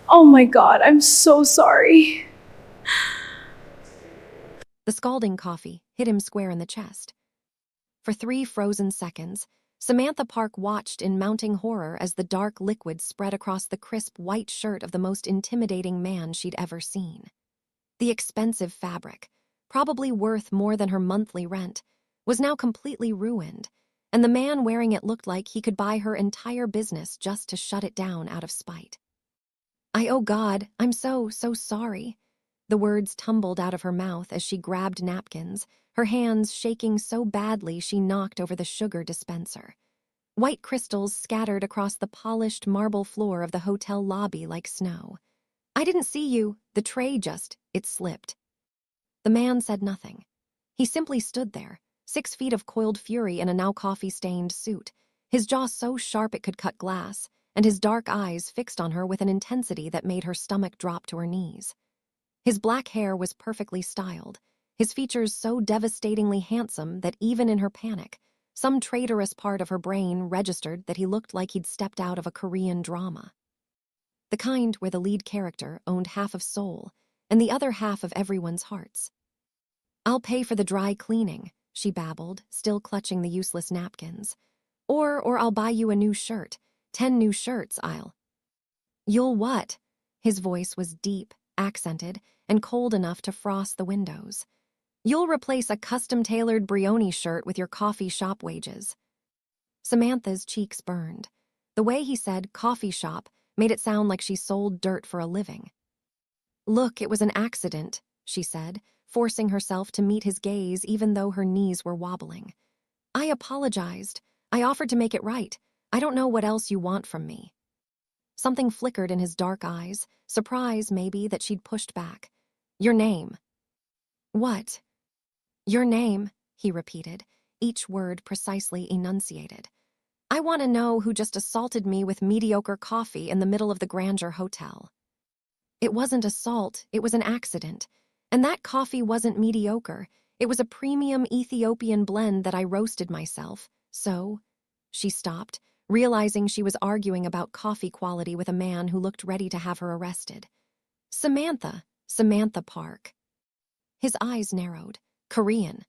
Oh my god, I'm so sorry. The scalding coffee hit him square in the chest. For 3 frozen seconds, Samantha Park watched in mounting horror as the dark liquid spread across the crisp white shirt of the most intimidating man she'd ever seen. The expensive fabric, probably worth more than her monthly rent, was now completely ruined, and the man wearing it looked like he could buy her entire business just to shut it down out of spite. Oh God, I'm so sorry. The words tumbled out of her mouth as she grabbed napkins, her hands shaking so badly she knocked over the sugar dispenser. White crystals scattered across the polished marble floor of the hotel lobby like snow. I didn't see you, it slipped. The man said nothing. He simply stood there, 6 feet of coiled fury in a now coffee-stained suit, his jaw so sharp it could cut glass, and his dark eyes fixed on her with an intensity that made her stomach drop to her knees. His black hair was perfectly styled, his features so devastatingly handsome that even in her panic, some traitorous part of her brain registered that he looked like he'd stepped out of a Korean drama. The kind where the lead character owned half of Seoul and the other half of everyone's hearts. I'll pay for the dry cleaning, she babbled, still clutching the useless napkins. Or I'll buy you a new shirt. 10 new shirts, You'll what? His voice was deep, accented, and cold enough to frost the windows. You'll replace a custom-tailored Brioni shirt with your coffee shop wages. Samantha's cheeks burned. The way he said coffee shop made it sound like she sold dirt for a living. Look, it was an accident, she said, forcing herself to meet his gaze even though her knees were wobbling. I apologized. I offered to make it right. I don't know what else you want from me. Something flickered in his dark eyes, surprise, maybe, that she'd pushed back. Your name. What? Your name, he repeated, each word precisely enunciated. I want to know who just assaulted me with mediocre coffee in the middle of the Grandeur Hotel. It wasn't assault, it was an accident. And that coffee wasn't mediocre. It was a premium Ethiopian blend that I roasted myself. So, she stopped, realizing she was arguing about coffee quality with a man who looked ready to have her arrested. Samantha Park. His eyes narrowed. Korean.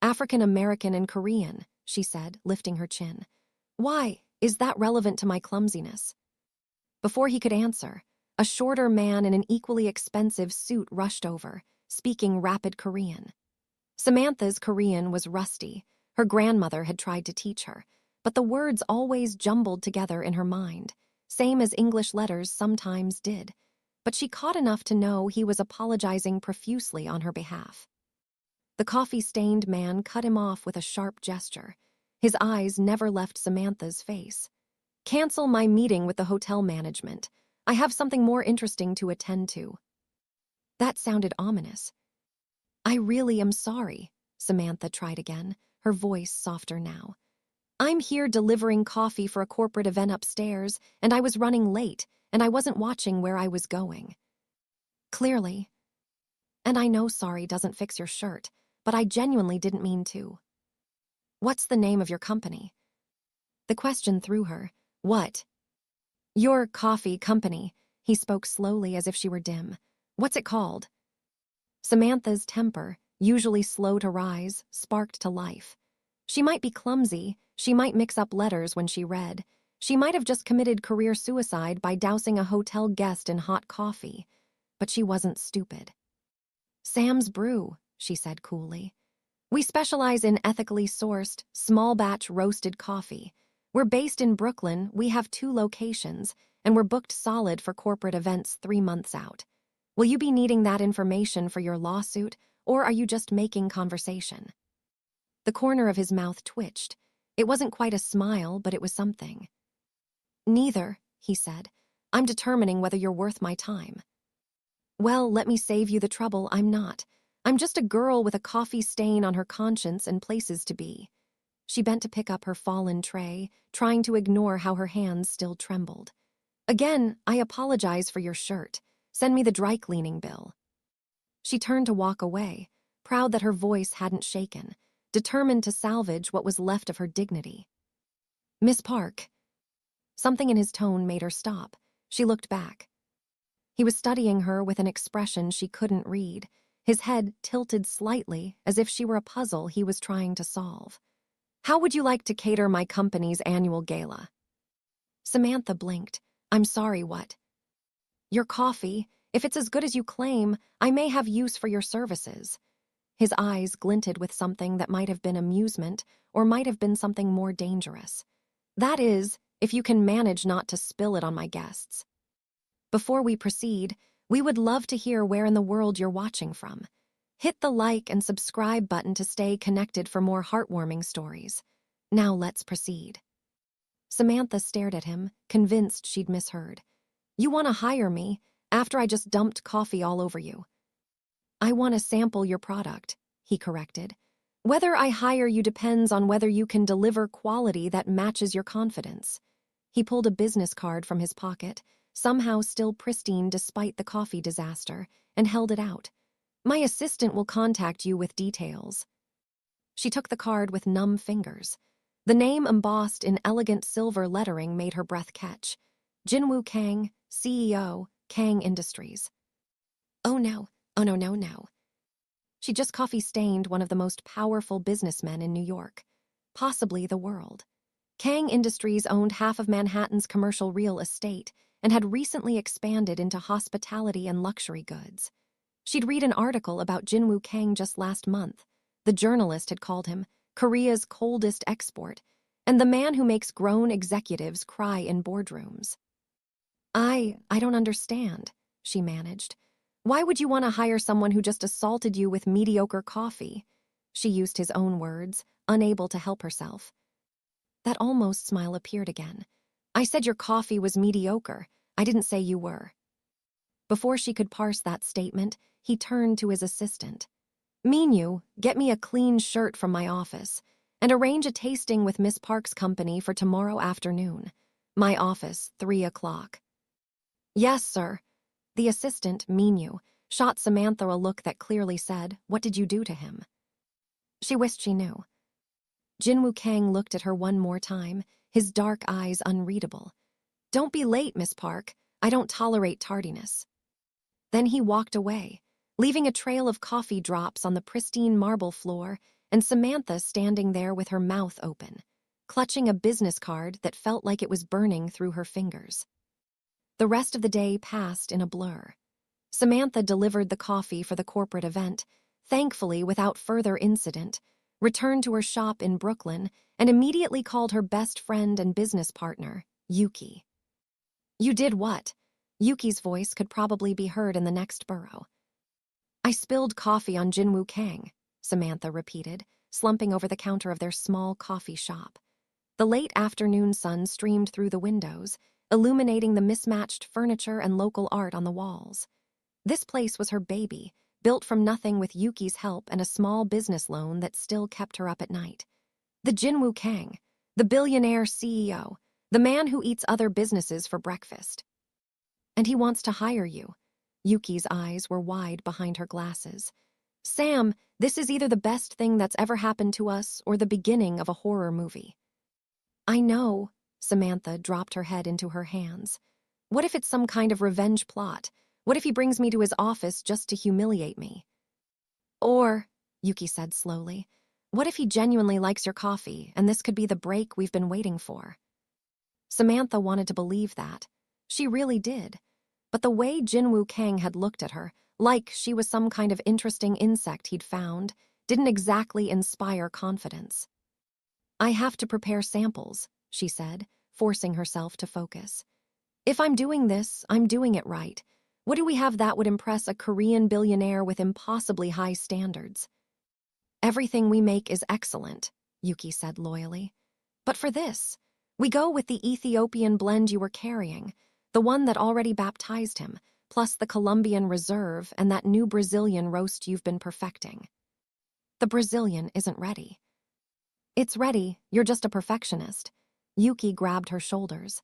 African American and Korean, she said, lifting her chin. Why? Is that relevant to my clumsiness? Before he could answer, a shorter man in an equally expensive suit rushed over, speaking rapid Korean. Samantha's Korean was rusty. Her grandmother had tried to teach her, but the words always jumbled together in her mind, same as English letters sometimes did. But she caught enough to know he was apologizing profusely on her behalf. The coffee-stained man cut him off with a sharp gesture. His eyes never left Samantha's face. Cancel my meeting with the hotel management. I have something more interesting to attend to. That sounded ominous. I really am sorry, Samantha tried again, her voice softer now. I'm here delivering coffee for a corporate event upstairs, and I was running late, and I wasn't watching where I was going. Clearly. And I know sorry doesn't fix your shirt, but I genuinely didn't mean to. What's the name of your company? The question threw her. What? Your coffee company, he spoke slowly as if she were dim. What's it called? Samantha's temper, usually slow to rise, sparked to life. She might be clumsy, she might mix up letters when she read, she might have just committed career suicide by dousing a hotel guest in hot coffee, but she wasn't stupid. Sam's Brew, she said coolly. We specialize in ethically sourced, small-batch roasted coffee. We're based in Brooklyn, we have 2 locations, and we're booked solid for corporate events 3 months out. Will you be needing that information for your lawsuit, or are you just making conversation? The corner of his mouth twitched. It wasn't quite a smile, but it was something. Neither, he said. I'm determining whether you're worth my time. Well, let me save you the trouble, I'm not. I'm just a girl with a coffee stain on her conscience and places to be. She bent to pick up her fallen tray, trying to ignore how her hands still trembled. Again, I apologize for your shirt. Send me the dry cleaning bill. She turned to walk away, proud that her voice hadn't shaken, determined to salvage what was left of her dignity. Miss Park. Something in his tone made her stop. She looked back. He was studying her with an expression she couldn't read, his head tilted slightly as if she were a puzzle he was trying to solve. "How would you like to cater my company's annual gala?" Samantha blinked. "I'm sorry, what?" "Your coffee. If it's as good as you claim, I may have use for your services." His eyes glinted with something that might have been amusement or might have been something more dangerous. "That is, if you can manage not to spill it on my guests." Before we proceed, we would love to hear where in the world you're watching from. Hit the like and subscribe button to stay connected for more heartwarming stories. Now let's proceed. Samantha stared at him, convinced she'd misheard. "You want to hire me after I just dumped coffee all over you?" "I want to sample your product," he corrected. "Whether I hire you depends on whether you can deliver quality that matches your confidence." He pulled a business card from his pocket, somehow still pristine despite the coffee disaster, and held it out. "My assistant will contact you with details." She took the card with numb fingers. The name embossed in elegant silver lettering made her breath catch. Jin-Woo Kang, CEO, Kang Industries. Oh no, oh no, no, no. She just coffee-stained one of the most powerful businessmen in New York, possibly the world. Kang Industries owned half of Manhattan's commercial real estate and had recently expanded into hospitality and luxury goods. She'd read an article about Jin-Woo Kang just last month. The journalist had called him Korea's coldest export, and the man who makes grown executives cry in boardrooms. I don't understand," she managed. "Why would you want to hire someone who just assaulted you with mediocre coffee?" She used his own words, unable to help herself. That almost smile appeared again. "I said your coffee was mediocre. I didn't say you were." Before she could parse that statement, he turned to his assistant. "Minyu, get me a clean shirt from my office, and arrange a tasting with Miss Park's company for tomorrow afternoon. My office, 3 o'clock. "Yes, sir." The assistant, Minyu, shot Samantha a look that clearly said, "What did you do to him?" She wished she knew. Jin-Woo Kang looked at her one more time, his dark eyes unreadable. "Don't be late, Miss Park. I don't tolerate tardiness." Then he walked away, leaving a trail of coffee drops on the pristine marble floor and Samantha standing there with her mouth open, clutching a business card that felt like it was burning through her fingers. The rest of the day passed in a blur. Samantha delivered the coffee for the corporate event, thankfully without further incident, returned to her shop in Brooklyn, and immediately called her best friend and business partner, Yuki. "You did what?" Yuki's voice could probably be heard in the next borough. "I spilled coffee on Jin-Woo Kang," Samantha repeated, slumping over the counter of their small coffee shop. The late afternoon sun streamed through the windows, illuminating the mismatched furniture and local art on the walls. This place was her baby, built from nothing with Yuki's help and a small business loan that still kept her up at night. The Jin-Woo Kang, the billionaire CEO, the man who eats other businesses for breakfast. "And he wants to hire you." Yuki's eyes were wide behind her glasses. "Sam, this is either the best thing that's ever happened to us or the beginning of a horror movie." "I know." Samantha dropped her head into her hands. "What if it's some kind of revenge plot? What if he brings me to his office just to humiliate me?" "Or," Yuki said slowly, "what if he genuinely likes your coffee and this could be the break we've been waiting for?" Samantha wanted to believe that. She really did. But the way Jin-Woo Kang had looked at her, like she was some kind of interesting insect he'd found, didn't exactly inspire confidence. "I have to prepare samples," she said, forcing herself to focus. "If I'm doing this, I'm doing it right. What do we have that would impress a Korean billionaire with impossibly high standards?" "Everything we make is excellent," Yuki said loyally. "But for this, we go with the Ethiopian blend you were carrying, the one that already baptized him, plus the Colombian Reserve and that new Brazilian roast you've been perfecting." "The Brazilian isn't ready." "It's ready, you're just a perfectionist." Yuki grabbed her shoulders.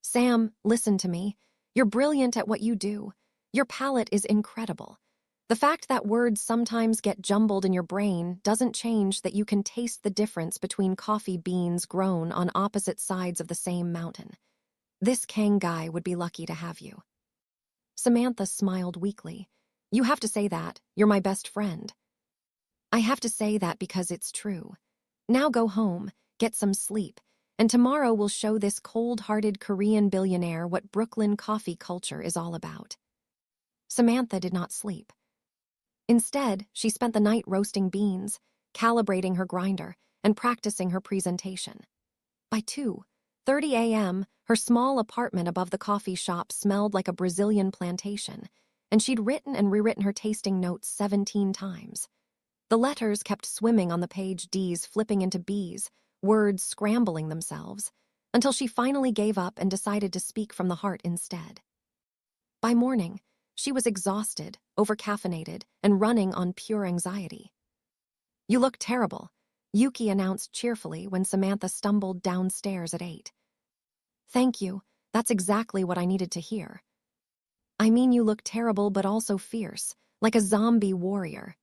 "Sam, listen to me. You're brilliant at what you do. Your palate is incredible. The fact that words sometimes get jumbled in your brain doesn't change that you can taste the difference between coffee beans grown on opposite sides of the same mountain. This Kang guy would be lucky to have you." Samantha smiled weakly. You have to say that. You're my best friend. I have to say that because it's true. Now go home, get some sleep, and tomorrow we'll show this cold-hearted Korean billionaire what Brooklyn coffee culture is all about. Samantha did not sleep. Instead, she spent the night roasting beans, calibrating her grinder, and practicing her presentation. By 2:30 a.m., her small apartment above the coffee shop smelled like a Brazilian plantation, and she'd written and rewritten her tasting notes 17 times. The letters kept swimming on the page, D's flipping into B's, words scrambling themselves, until she finally gave up and decided to speak from the heart instead. By morning, she was exhausted, overcaffeinated, and running on pure anxiety. You look terrible, Yuki announced cheerfully when Samantha stumbled downstairs at 8. Thank you, that's exactly what I needed to hear. I mean, you look terrible but also fierce, like a zombie warrior.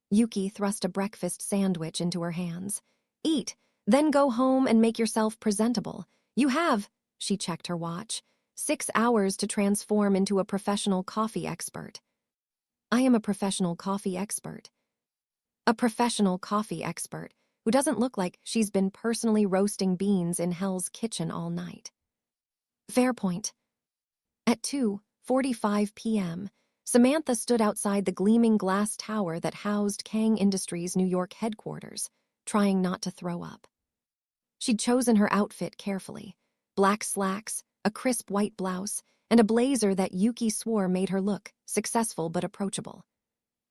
Yuki thrust a breakfast sandwich into her hands. Eat, then go home and make yourself presentable. You have, she checked her watch, 6 hours to transform into a professional coffee expert. I am a professional coffee expert. A professional coffee expert who doesn't look like she's been personally roasting beans in Hell's Kitchen all night. Fair point. At 2:45 p.m., Samantha stood outside the gleaming glass tower that housed Kang Industries' New York headquarters, trying not to throw up. She'd chosen her outfit carefully: black slacks, a crisp white blouse, and a blazer that Yuki swore made her look successful but approachable.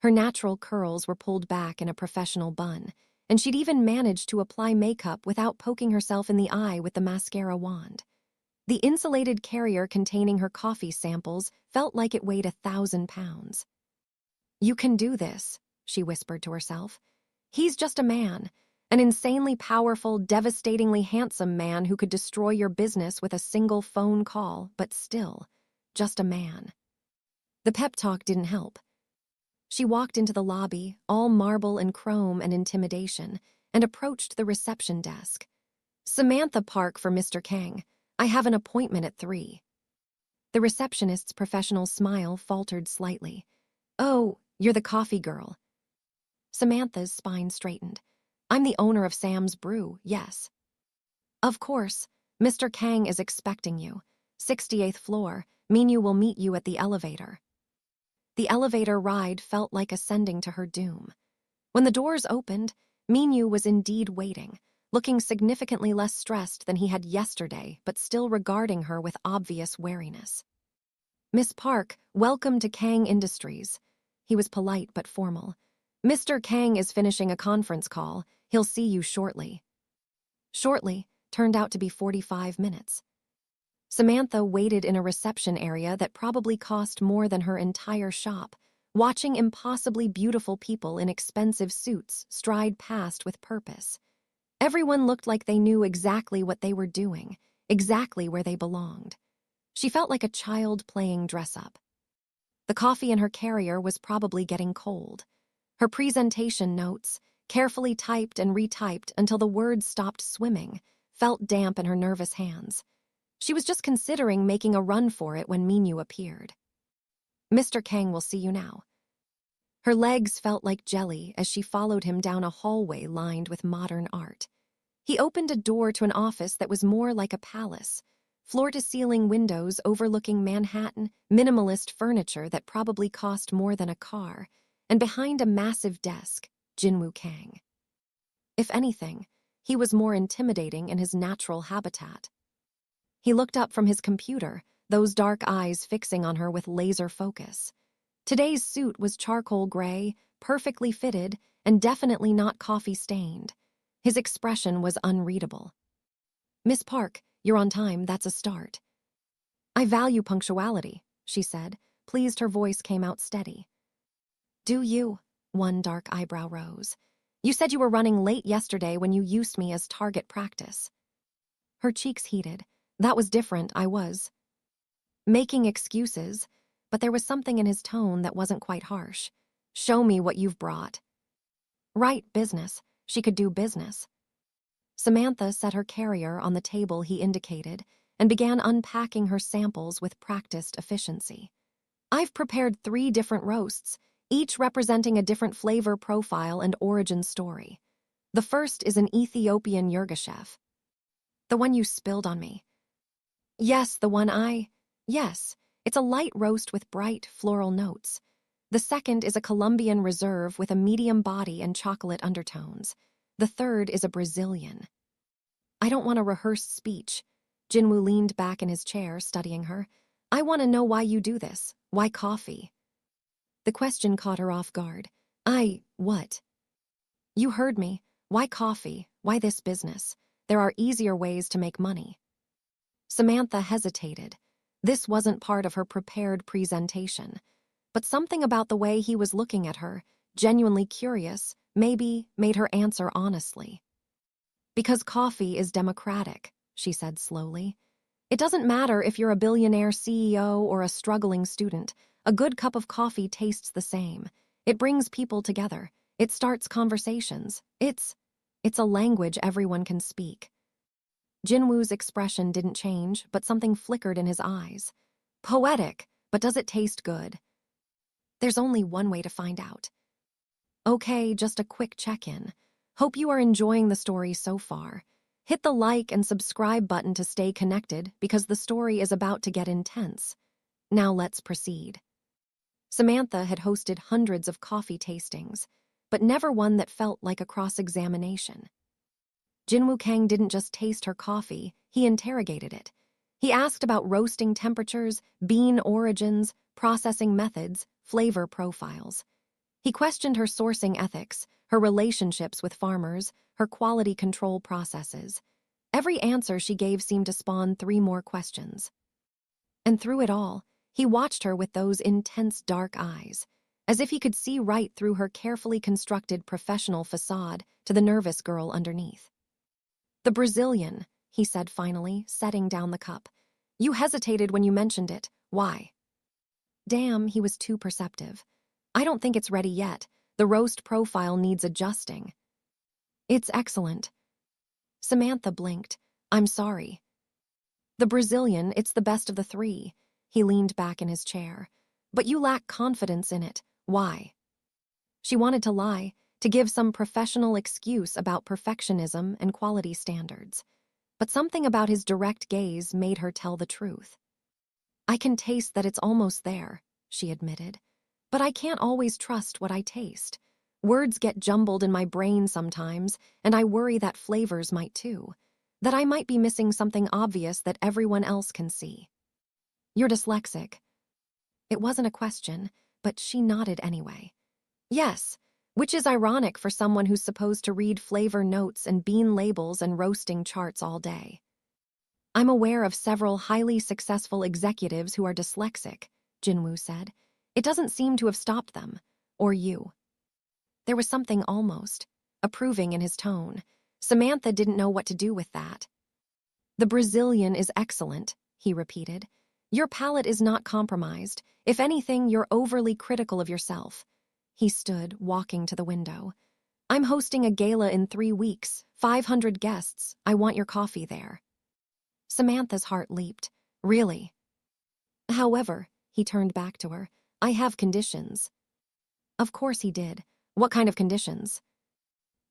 Her natural curls were pulled back in a professional bun, and she'd even managed to apply makeup without poking herself in the eye with the mascara wand. The insulated carrier containing her coffee samples felt like it weighed 1,000 pounds. You can do this, she whispered to herself. He's just a man, an insanely powerful, devastatingly handsome man who could destroy your business with a single phone call, but still, just a man. The pep talk didn't help. She walked into the lobby, all marble and chrome and intimidation, and approached the reception desk. Samantha Park for Mr. Kang. I have an appointment at 3. The receptionist's professional smile faltered slightly. Oh, you're the coffee girl. Samantha's spine straightened. I'm the owner of Sam's Brew, yes. Of course, Mr. Kang is expecting you. 68th floor, Minyu will meet you at the elevator. The elevator ride felt like ascending to her doom. When the doors opened, Minyu was indeed waiting, looking significantly less stressed than he had yesterday, but still regarding her with obvious wariness. Miss Park, welcome to Kang Industries. He was polite but formal. Mr. Kang is finishing a conference call. He'll see you shortly. Shortly turned out to be 45 minutes. Samantha waited in a reception area that probably cost more than her entire shop, watching impossibly beautiful people in expensive suits stride past with purpose. Everyone looked like they knew exactly what they were doing, exactly where they belonged. She felt like a child playing dress-up. The coffee in her carrier was probably getting cold. Her presentation notes, carefully typed and retyped until the words stopped swimming, felt damp in her nervous hands. She was just considering making a run for it when Minyu appeared. Mr. Kang will see you now. Her legs felt like jelly as she followed him down a hallway lined with modern art. He opened a door to an office that was more like a palace, floor-to-ceiling windows overlooking Manhattan, minimalist furniture that probably cost more than a car, and behind a massive desk, Jin-Woo Kang. If anything, he was more intimidating in his natural habitat. He looked up from his computer, those dark eyes fixing on her with laser focus. Today's suit was charcoal gray, perfectly fitted, and definitely not coffee-stained. His expression was unreadable. Miss Park, you're on time, that's a start. I value punctuality, she said, pleased her voice came out steady. Do you? One dark eyebrow rose. You said you were running late yesterday when you used me as target practice. Her cheeks heated. That was different, I was making excuses, but there was something in his tone that wasn't quite harsh. Show me what you've brought. Right, business. She could do business. Samantha set her carrier on the table he indicated and began unpacking her samples with practiced efficiency. I've prepared 3 different roasts, each representing a different flavor profile and origin story. The first is an Ethiopian Yirgacheffe. The one you spilled on me. Yes, Yes, it's a light roast with bright, floral notes. The second is a Colombian Reserve with a medium body and chocolate undertones. The third is a Brazilian. I don't want a rehearsed speech. Jin-Woo leaned back in his chair, studying her. I want to know why you do this. Why coffee? The question caught her off guard. What? You heard me. Why coffee? Why this business? There are easier ways to make money. Samantha hesitated. This wasn't part of her prepared presentation. But something about the way he was looking at her, genuinely curious, maybe made her answer honestly. Because coffee is democratic, she said slowly. It doesn't matter if you're a billionaire CEO or a struggling student. A good cup of coffee tastes the same. It brings people together. It starts conversations. It's a language everyone can speak. Jin-Woo's expression didn't change, but something flickered in his eyes. Poetic, but does it taste good? There's only one way to find out. Okay, just a quick check-in. Hope you are enjoying the story so far. Hit the like and subscribe button to stay connected because the story is about to get intense. Now let's proceed. Samantha had hosted hundreds of coffee tastings, but never one that felt like a cross-examination. Jin-Woo Kang didn't just taste her coffee, he interrogated it. He asked about roasting temperatures, bean origins, processing methods, flavor profiles. He questioned her sourcing ethics, her relationships with farmers, her quality control processes. Every answer she gave seemed to spawn 3 more questions. And through it all, he watched her with those intense dark eyes, as if he could see right through her carefully constructed professional facade to the nervous girl underneath. The Brazilian, he said finally, setting down the cup. You hesitated when you mentioned it. Why? Damn, he was too perceptive. I don't think it's ready yet. The roast profile needs adjusting. It's excellent. Samantha blinked. I'm sorry. The Brazilian, it's the best of the 3. He leaned back in his chair. But you lack confidence in it. Why? She wanted to lie, to give some professional excuse about perfectionism and quality standards. But something about his direct gaze made her tell the truth. I can taste that it's almost there, she admitted. But I can't always trust what I taste. Words get jumbled in my brain sometimes, and I worry that flavors might too. That I might be missing something obvious that everyone else can see. You're dyslexic. It wasn't a question, but she nodded anyway. Yes, which is ironic for someone who's supposed to read flavor notes and bean labels and roasting charts all day. I'm aware of several highly successful executives who are dyslexic, Jin-Woo said. It doesn't seem to have stopped them, or you. There was something almost approving in his tone. Samantha didn't know what to do with that. The Brazilian is excellent, he repeated. Your palate is not compromised. If anything, you're overly critical of yourself. He stood, walking to the window. I'm hosting a gala in 3 weeks, 500 guests. I want your coffee there. Samantha's heart leaped. Really? However, he turned back to her, I have conditions. Of course he did. What kind of conditions?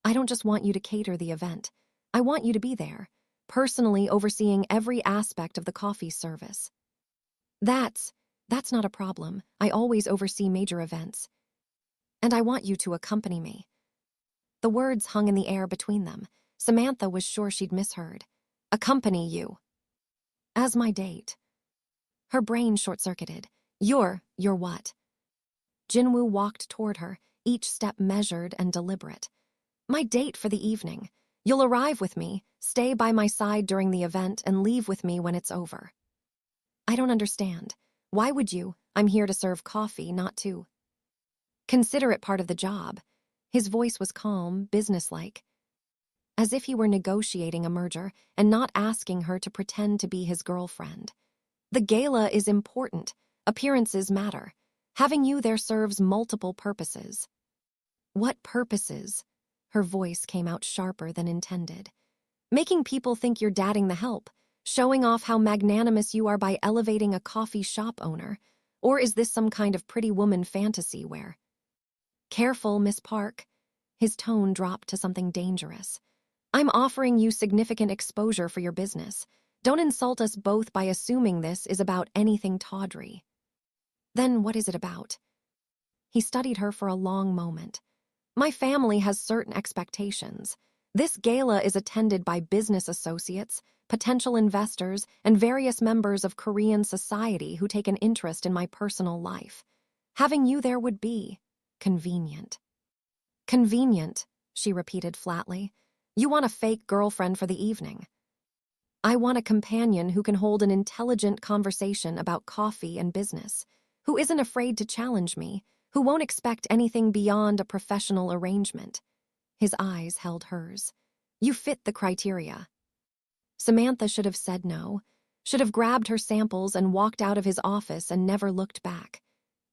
I don't just want you to cater the event. I want you to be there, personally overseeing every aspect of the coffee service. That's not a problem. I always oversee major events. And I want you to accompany me. The words hung in the air between them. Samantha was sure she'd misheard. Accompany you. As my date. Her brain short-circuited. You're what? Jin-Woo walked toward her, each step measured and deliberate. My date for the evening. You'll arrive with me, stay by my side during the event, and leave with me when it's over. I don't understand. Why would you? I'm here to serve coffee, not to. Consider it part of the job. His voice was calm, businesslike, as if he were negotiating a merger and not asking her to pretend to be his girlfriend. The gala is important. Appearances matter. Having you there serves multiple purposes. What purposes? Her voice came out sharper than intended. Making people think you're dadding the help, showing off how magnanimous you are by elevating a coffee shop owner. Or is this some kind of pretty woman fantasy where... Careful, Miss Park. His tone dropped to something dangerous. I'm offering you significant exposure for your business. Don't insult us both by assuming this is about anything tawdry. Then what is it about? He studied her for a long moment. My family has certain expectations. This gala is attended by business associates, potential investors, and various members of Korean society who take an interest in my personal life. Having you there would be convenient. Convenient, she repeated flatly. You want a fake girlfriend for the evening. I want a companion who can hold an intelligent conversation about coffee and business, who isn't afraid to challenge me, who won't expect anything beyond a professional arrangement. His eyes held hers. You fit the criteria. Samantha should have said no, should have grabbed her samples and walked out of his office and never looked back.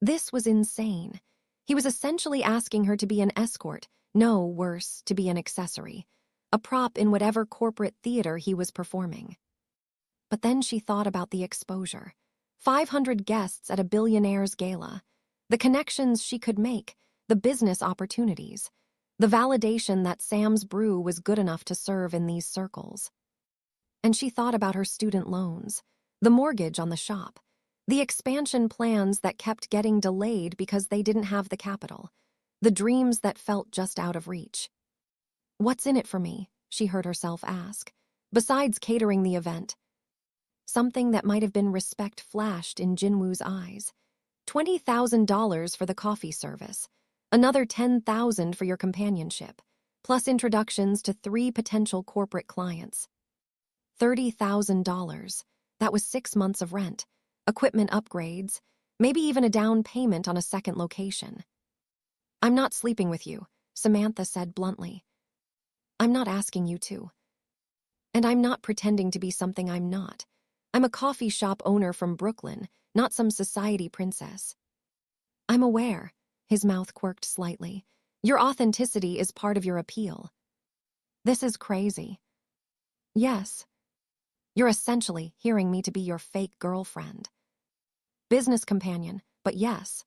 This was insane. He was essentially asking her to be an escort, no, worse, to be an accessory, a prop in whatever corporate theater he was performing. But then she thought about the exposure. 500 guests at a billionaire's gala. The connections she could make, the business opportunities, the validation that Sam's brew was good enough to serve in these circles. And she thought about her student loans, the mortgage on the shop, the expansion plans that kept getting delayed because they didn't have the capital, the dreams that felt just out of reach. What's in it for me? She heard herself ask, besides catering the event. Something that might have been respect flashed in Jin-Woo's eyes. $20,000 for the coffee service, another $10,000 for your companionship, plus introductions to 3 potential corporate clients. $30,000. That was 6 months of rent, equipment upgrades, maybe even a down payment on a second location. I'm not sleeping with you, Samantha said bluntly. I'm not asking you to. And I'm not pretending to be something I'm not. I'm a coffee shop owner from Brooklyn, not some society princess. I'm aware, his mouth quirked slightly. Your authenticity is part of your appeal. This is crazy. Yes. You're essentially hearing me to be your fake girlfriend. Business companion, but yes.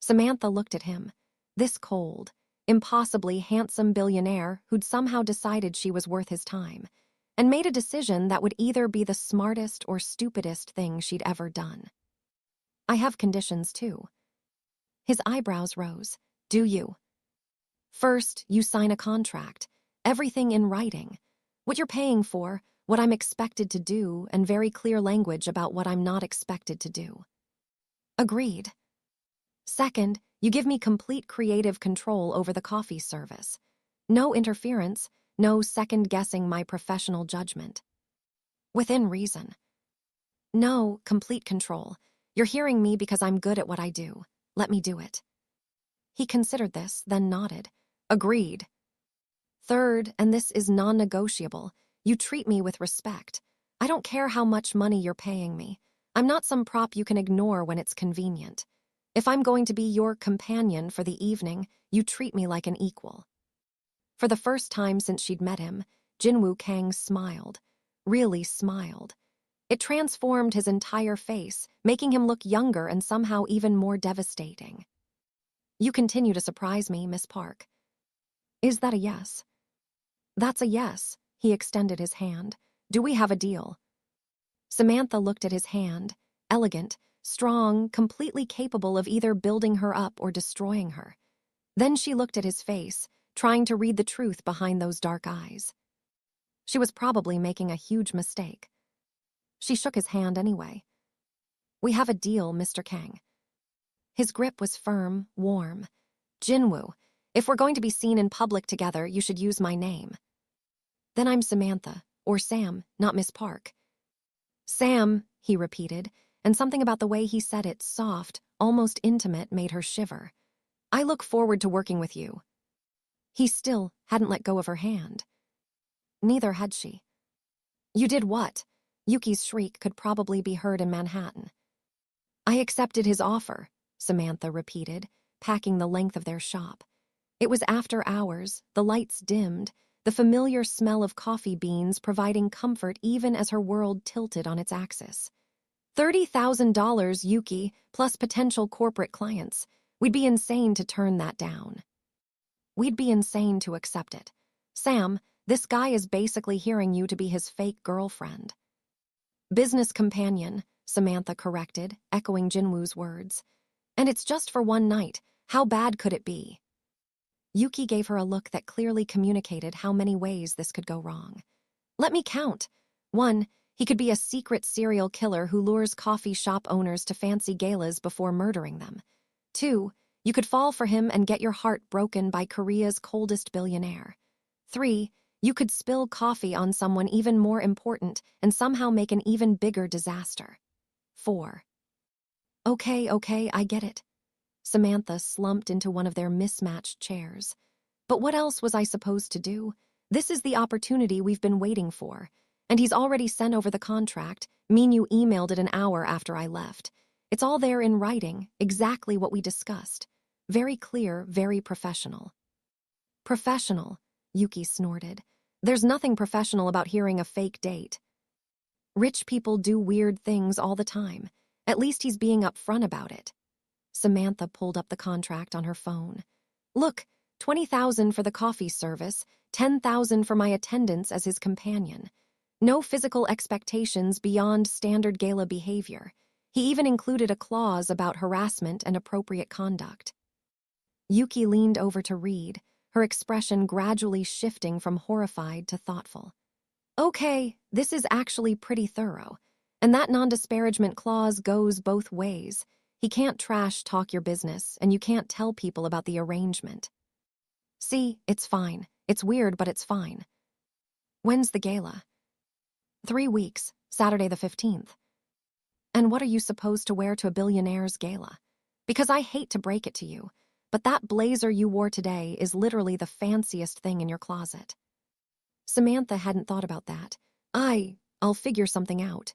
Samantha looked at him, this cold, impossibly handsome billionaire who'd somehow decided she was worth his time, and made a decision that would either be the smartest or stupidest thing she'd ever done. I have conditions, too. His eyebrows rose. Do you? First, you sign a contract, everything in writing. What you're paying for, what I'm expected to do, and very clear language about what I'm not expected to do. Agreed. Second, you give me complete creative control over the coffee service. No interference, no second-guessing my professional judgment. Within reason. No, complete control. You're hearing me because I'm good at what I do. Let me do it. He considered this, then nodded. Agreed. Third, and this is non-negotiable, you treat me with respect. I don't care how much money you're paying me. I'm not some prop you can ignore when it's convenient. If I'm going to be your companion for the evening, you treat me like an equal. For the first time since she'd met him, Jin-Woo Kang smiled. Really smiled. It transformed his entire face, making him look younger and somehow even more devastating. You continue to surprise me, Miss Park. Is that a yes? That's a yes. He extended his hand. Do we have a deal? Samantha looked at his hand, elegant, strong, completely capable of either building her up or destroying her. Then she looked at his face, trying to read the truth behind those dark eyes. She was probably making a huge mistake. She shook his hand anyway. We have a deal, Mr. Kang. His grip was firm, warm. Jin-Woo, if we're going to be seen in public together, you should use my name. Then I'm Samantha, or Sam, not Miss Park. Sam, he repeated, and something about the way he said it, soft, almost intimate, made her shiver. I look forward to working with you. He still hadn't let go of her hand. Neither had she. You did what? Yuki's shriek could probably be heard in Manhattan. I accepted his offer, Samantha repeated, packing the length of their shop. It was after hours, the lights dimmed, the familiar smell of coffee beans providing comfort even as her world tilted on its axis. $30,000 Yuki, plus potential corporate clients. We'd be insane to turn that down. We'd be insane to accept it. Sam, this guy is basically hearing you to be his fake girlfriend. Business companion, Samantha corrected, echoing Jin-Woo's words. And it's just for one night. How bad could it be? Yuki gave her a look that clearly communicated how many ways this could go wrong. Let me count. 1, he could be a secret serial killer who lures coffee shop owners to fancy galas before murdering them. 2, you could fall for him and get your heart broken by Korea's coldest billionaire. 3, you could spill coffee on someone even more important and somehow make an even bigger disaster. 4. Okay, I get it. Samantha slumped into one of their mismatched chairs. But what else was I supposed to do? This is the opportunity we've been waiting for. And he's already sent over the contract. You emailed it an hour after I left. It's all there in writing, exactly what we discussed. Very clear, very professional. Professional, Yuki snorted. There's nothing professional about hearing a fake date. Rich people do weird things all the time. At least he's being upfront about it. Samantha pulled up the contract on her phone. Look, $20,000 for the coffee service, $10,000 for my attendance as his companion. No physical expectations beyond standard gala behavior. He even included a clause about harassment and appropriate conduct. Yuki leaned over to read, her expression gradually shifting from horrified to thoughtful. Okay, this is actually pretty thorough. And that non-disparagement clause goes both ways. He can't trash talk your business, and you can't tell people about the arrangement. See, it's fine. It's weird, but it's fine. When's the gala? 3 weeks, Saturday the 15th. And what are you supposed to wear to a billionaire's gala? Because I hate to break it to you, but that blazer you wore today is literally the fanciest thing in your closet. Samantha hadn't thought about that. I'll figure something out.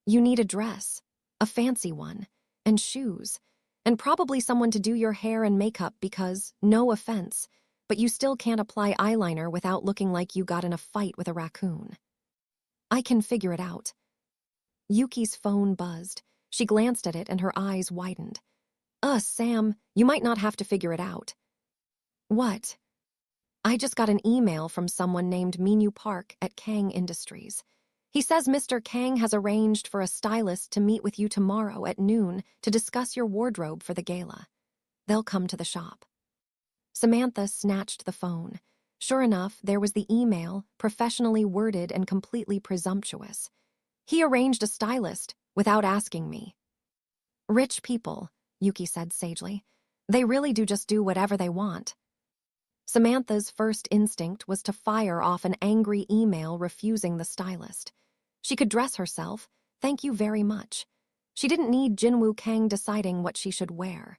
You need a dress, a fancy one, and shoes, and probably someone to do your hair and makeup because, no offense, but you still can't apply eyeliner without looking like you got in a fight with a raccoon. I can figure it out. Yuki's phone buzzed. She glanced at it and her eyes widened. Sam, you might not have to figure it out. What? I just got an email from someone named Jin-Woo Park at Kang Industries. He says Mr. Kang has arranged for a stylist to meet with you tomorrow at noon to discuss your wardrobe for the gala. They'll come to the shop. Samantha snatched the phone. Sure enough, there was the email, professionally worded and completely presumptuous. He arranged a stylist without asking me. Rich people, Yuki said sagely. They really do just do whatever they want. Samantha's first instinct was to fire off an angry email refusing the stylist. She could dress herself, thank you very much. She didn't need Jin-Woo Kang deciding what she should wear.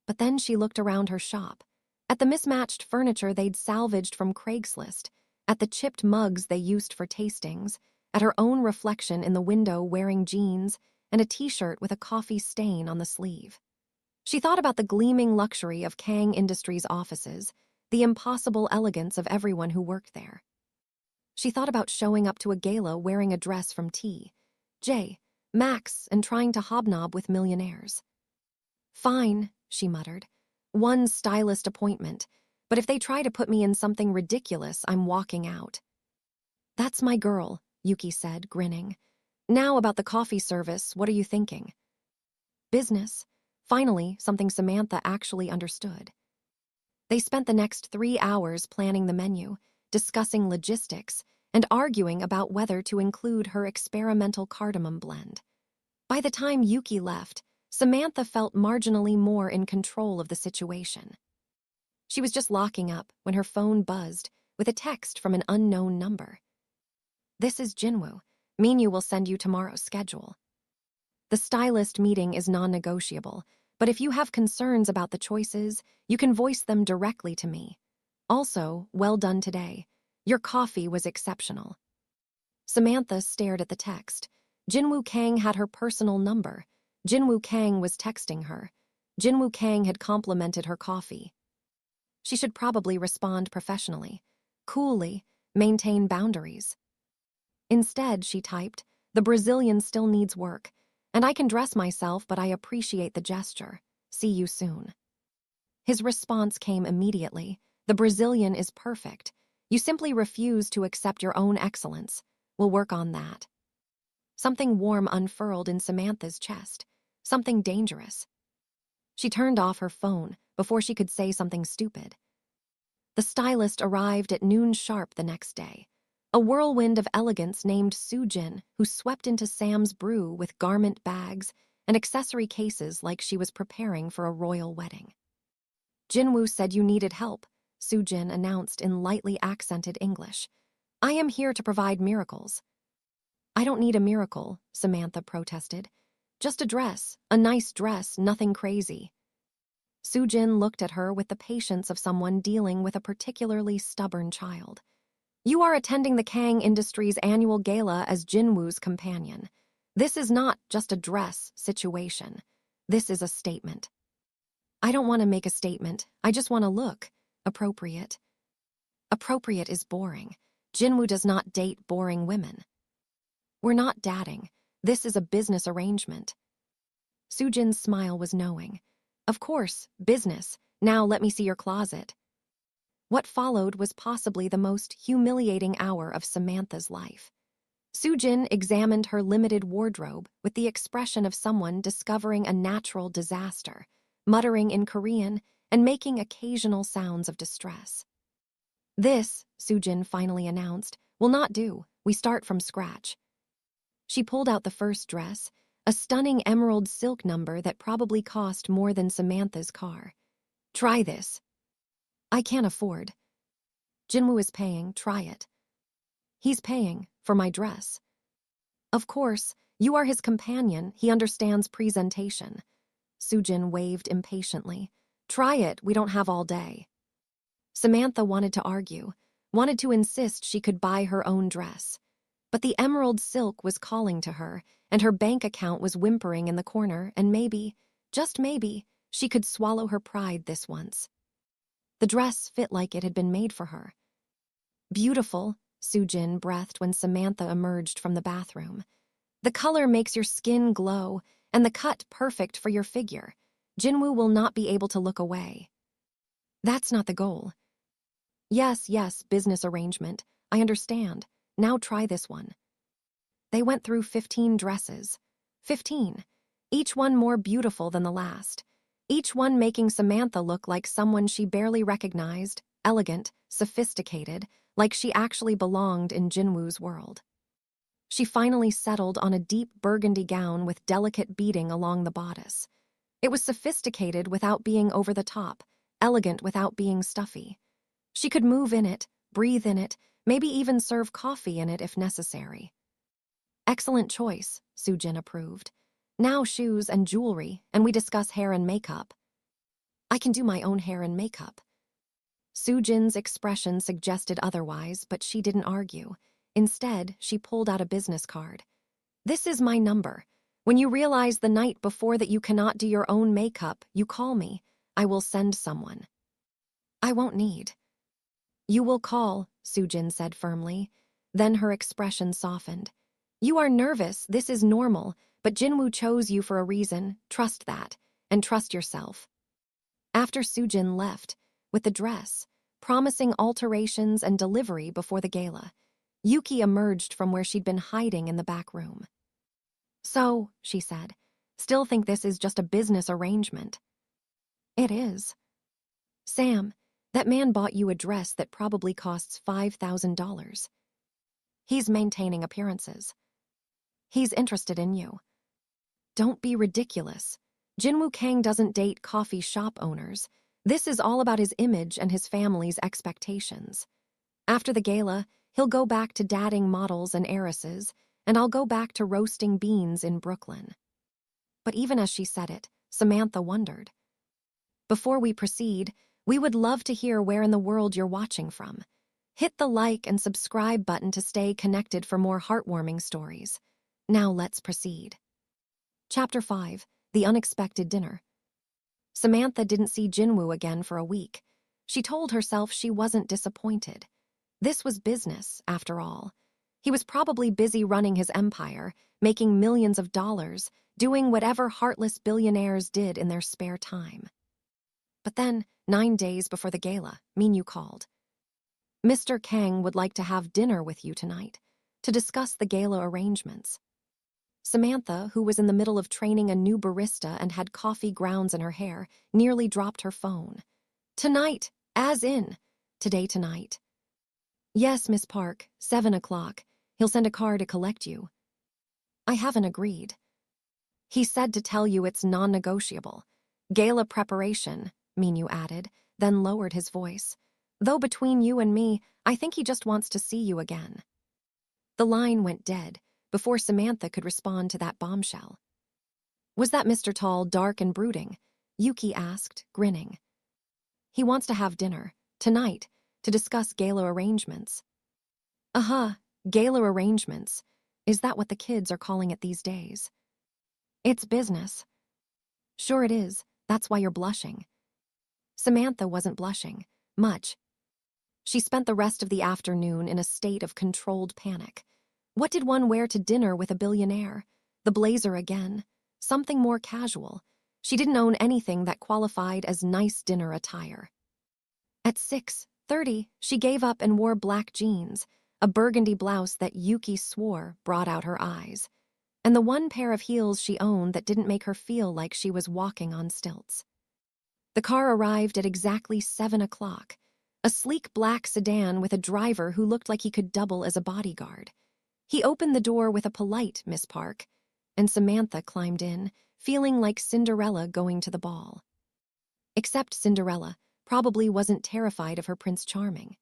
But then she looked around her shop, at the mismatched furniture they'd salvaged from Craigslist, at the chipped mugs they used for tastings, at her own reflection in the window wearing jeans and a t-shirt with a coffee stain on the sleeve. She thought about the gleaming luxury of Kang Industries offices, the impossible elegance of everyone who worked there. She thought about showing up to a gala wearing a dress from T, J, Max, and trying to hobnob with millionaires. Fine, she muttered. One stylist appointment, but if they try to put me in something ridiculous, I'm walking out. That's my girl, Yuki said, grinning. Now about the coffee service, what are you thinking? Business. Finally, something Samantha actually understood. They spent the next 3 hours planning the menu, discussing logistics, and arguing about whether to include her experimental cardamom blend. By the time Yuki left, Samantha felt marginally more in control of the situation. She was just locking up when her phone buzzed with a text from an unknown number. This is Jin-Woo. Jin-Woo will send you tomorrow's schedule. The stylist meeting is non-negotiable, but if you have concerns about the choices, you can voice them directly to me. Also, well done today. Your coffee was exceptional. Samantha stared at the text. Jin-Woo Kang had her personal number. Jin-Woo Kang was texting her. Jin-Woo Kang had complimented her coffee. She should probably respond professionally, coolly, maintain boundaries. Instead, she typed, The Brazilian still needs work, and I can dress myself, but I appreciate the gesture. See you soon. His response came immediately. The Brazilian is perfect. You simply refuse to accept your own excellence. We'll work on that. Something warm unfurled in Samantha's chest. Something dangerous. She turned off her phone before she could say something stupid. The stylist arrived at noon sharp the next day. A whirlwind of elegance named Sujin, who swept into Sam's brew with garment bags and accessory cases like she was preparing for a royal wedding. Jin-Woo said you needed help, Sujin announced in lightly accented English. I am here to provide miracles. I don't need a miracle, Samantha protested. Just a dress, a nice dress, nothing crazy. Sujin looked at her with the patience of someone dealing with a particularly stubborn child. You are attending the Kang Industries annual gala as Jin-Woo's companion. This is not just a dress situation. This is a statement. I don't want to make a statement. I just want to look appropriate. Appropriate is boring. Jin-Woo does not date boring women. We're not dating. This is a business arrangement. Sujin's smile was knowing. Of course, business. Now let me see your closet. What followed was possibly the most humiliating hour of Samantha's life. Sujin examined her limited wardrobe with the expression of someone discovering a natural disaster, muttering in Korean and making occasional sounds of distress. This, Sujin finally announced, will not do. We start from scratch. She pulled out the first dress, a stunning emerald silk number that probably cost more than Samantha's car. Try this. I can't afford. Jin-Woo is paying, try it. He's paying for my dress. Of course, you are his companion, he understands presentation. Sujin waved impatiently. Try it, we don't have all day. Samantha wanted to argue, wanted to insist she could buy her own dress. But the emerald silk was calling to her, and her bank account was whimpering in the corner, and maybe, just maybe, she could swallow her pride this once. The dress fit like it had been made for her. Beautiful, Sujin breathed when Samantha emerged from the bathroom. The color makes your skin glow, and the cut perfect for your figure. Jin-Woo will not be able to look away. That's not the goal. Yes, business arrangement. I understand. Now try this one. They went through 15 dresses. 15. Each one more beautiful than the last. Each one making Samantha look like someone she barely recognized, elegant, sophisticated, like she actually belonged in Jin-Woo's world. She finally settled on a deep burgundy gown with delicate beading along the bodice. It was sophisticated without being over the top, elegant without being stuffy. She could move in it, breathe in it, maybe even serve coffee in it if necessary. Excellent choice, Sujin approved. Now shoes and jewelry, and we discuss hair and makeup. I can do my own hair and makeup. Sujin's expression suggested otherwise, but she didn't argue. Instead, she pulled out a business card. This is my number. When you realize the night before that you cannot do your own makeup, you call me. I will send someone. I won't need. You will call, Sujin said firmly. Then her expression softened. You are nervous, this is normal, but Jin-Woo chose you for a reason. Trust that, and trust yourself. After Sujin left, with the dress, promising alterations and delivery before the gala, Yuki emerged from where she'd been hiding in the back room. So, she said, still think this is just a business arrangement. It is. Sam, that man bought you a dress that probably costs $5,000. He's maintaining appearances. He's interested in you. Don't be ridiculous. Jin-Woo Kang doesn't date coffee shop owners. This is all about his image and his family's expectations. After the gala, he'll go back to dating models and heiresses, and I'll go back to roasting beans in Brooklyn. But even as she said it, Samantha wondered. Before we proceed, we would love to hear where in the world you're watching from. Hit the like and subscribe button to stay connected for more heartwarming stories. Now let's proceed. Chapter 5, The Unexpected Dinner. Samantha didn't see Jin-Woo again for a week. She told herself she wasn't disappointed. This was business, after all. He was probably busy running his empire, making millions of dollars, doing whatever heartless billionaires did in their spare time. But then, 9 days before the gala, Minyu called. Mr. Kang would like to have dinner with you tonight, to discuss the gala arrangements. Samantha, who was in the middle of training a new barista and had coffee grounds in her hair, nearly dropped her phone. Tonight, as in, today tonight. Yes, Miss Park, 7 o'clock. He'll send a car to collect you. I haven't agreed. He said to tell you it's non-negotiable. Gala preparation, Minyu added, then lowered his voice. Though between you and me, I think he just wants to see you again. The line went dead before Samantha could respond to that bombshell. Was that Mr. Tall dark and brooding? Yuki asked, grinning. He wants to have dinner, tonight, to discuss gala arrangements. Gala arrangements. Is that what the kids are calling it these days? It's business. Sure it is, that's why you're blushing. Samantha wasn't blushing, much. She spent the rest of the afternoon in a state of controlled panic. What did one wear to dinner with a billionaire? The blazer again. Something more casual. She didn't own anything that qualified as nice dinner attire. At 6:30, she gave up and wore black jeans, a burgundy blouse that Yuki swore brought out her eyes, and the one pair of heels she owned that didn't make her feel like she was walking on stilts. The car arrived at exactly 7 o'clock, a sleek black sedan with a driver who looked like he could double as a bodyguard. He opened the door with a polite Miss Park, and Samantha climbed in, feeling like Cinderella going to the ball. Except Cinderella probably wasn't terrified of her Prince Charming.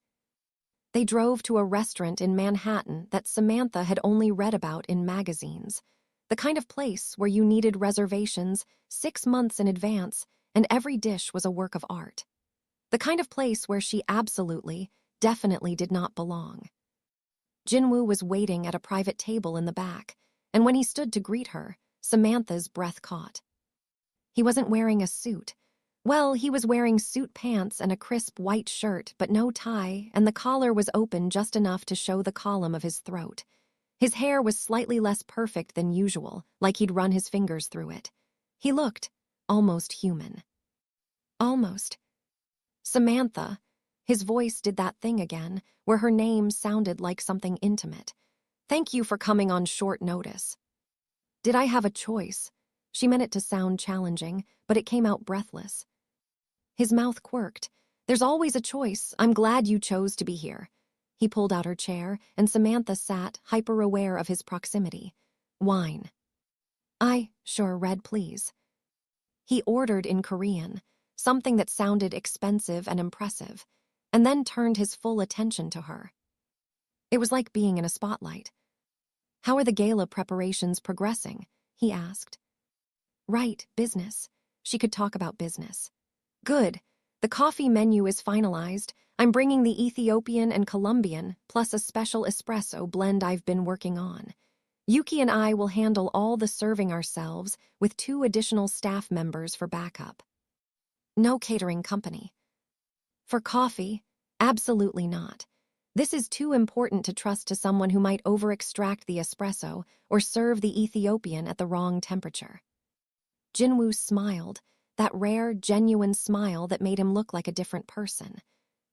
They drove to a restaurant in Manhattan that Samantha had only read about in magazines, the kind of place where you needed reservations 6 months in advance and every dish was a work of art. The kind of place where she absolutely, definitely did not belong. Jin-Woo was waiting at a private table in the back, and when he stood to greet her, Samantha's breath caught. He wasn't wearing a suit. Well, he was wearing suit pants and a crisp white shirt, but no tie, and the collar was open just enough to show the column of his throat. His hair was slightly less perfect than usual, like he'd run his fingers through it. He looked almost human. Almost. Samantha. His voice did that thing again, where her name sounded like something intimate. Thank you for coming on short notice. Did I have a choice? She meant it to sound challenging, but it came out breathless. His mouth quirked. There's always a choice. I'm glad you chose to be here. He pulled out her chair, and Samantha sat, hyper-aware of his proximity. Wine. Sure, red, please. He ordered in Korean, something that sounded expensive and impressive, and then turned his full attention to her. It was like being in a spotlight. How are the gala preparations progressing? He asked. Right, business. She could talk about business. Good. The coffee menu is finalized. I'm bringing the Ethiopian and Colombian, plus a special espresso blend I've been working on. Yuki and I will handle all the serving ourselves with 2 additional staff members for backup. No catering company. For coffee? Absolutely not. This is too important to trust to someone who might over-extract the espresso or serve the Ethiopian at the wrong temperature. Jin-Woo smiled, that rare, genuine smile that made him look like a different person.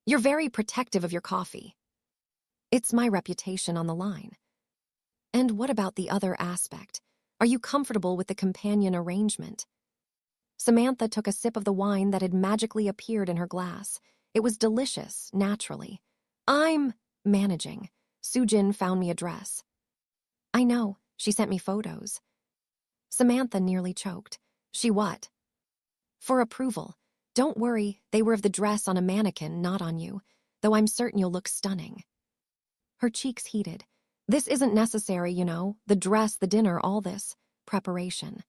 You're very protective of your coffee. It's my reputation on the line. And what about the other aspect? Are you comfortable with the companion arrangement? Samantha took a sip of the wine that had magically appeared in her glass. It was delicious, naturally. I'm managing. Sujin found me a dress. I know, she sent me photos. Samantha nearly choked. She what? For approval. Don't worry, they were of the dress on a mannequin, not on you, though I'm certain you'll look stunning. Her cheeks heated. This isn't necessary, you know, the dress, the dinner, all this. Preparation.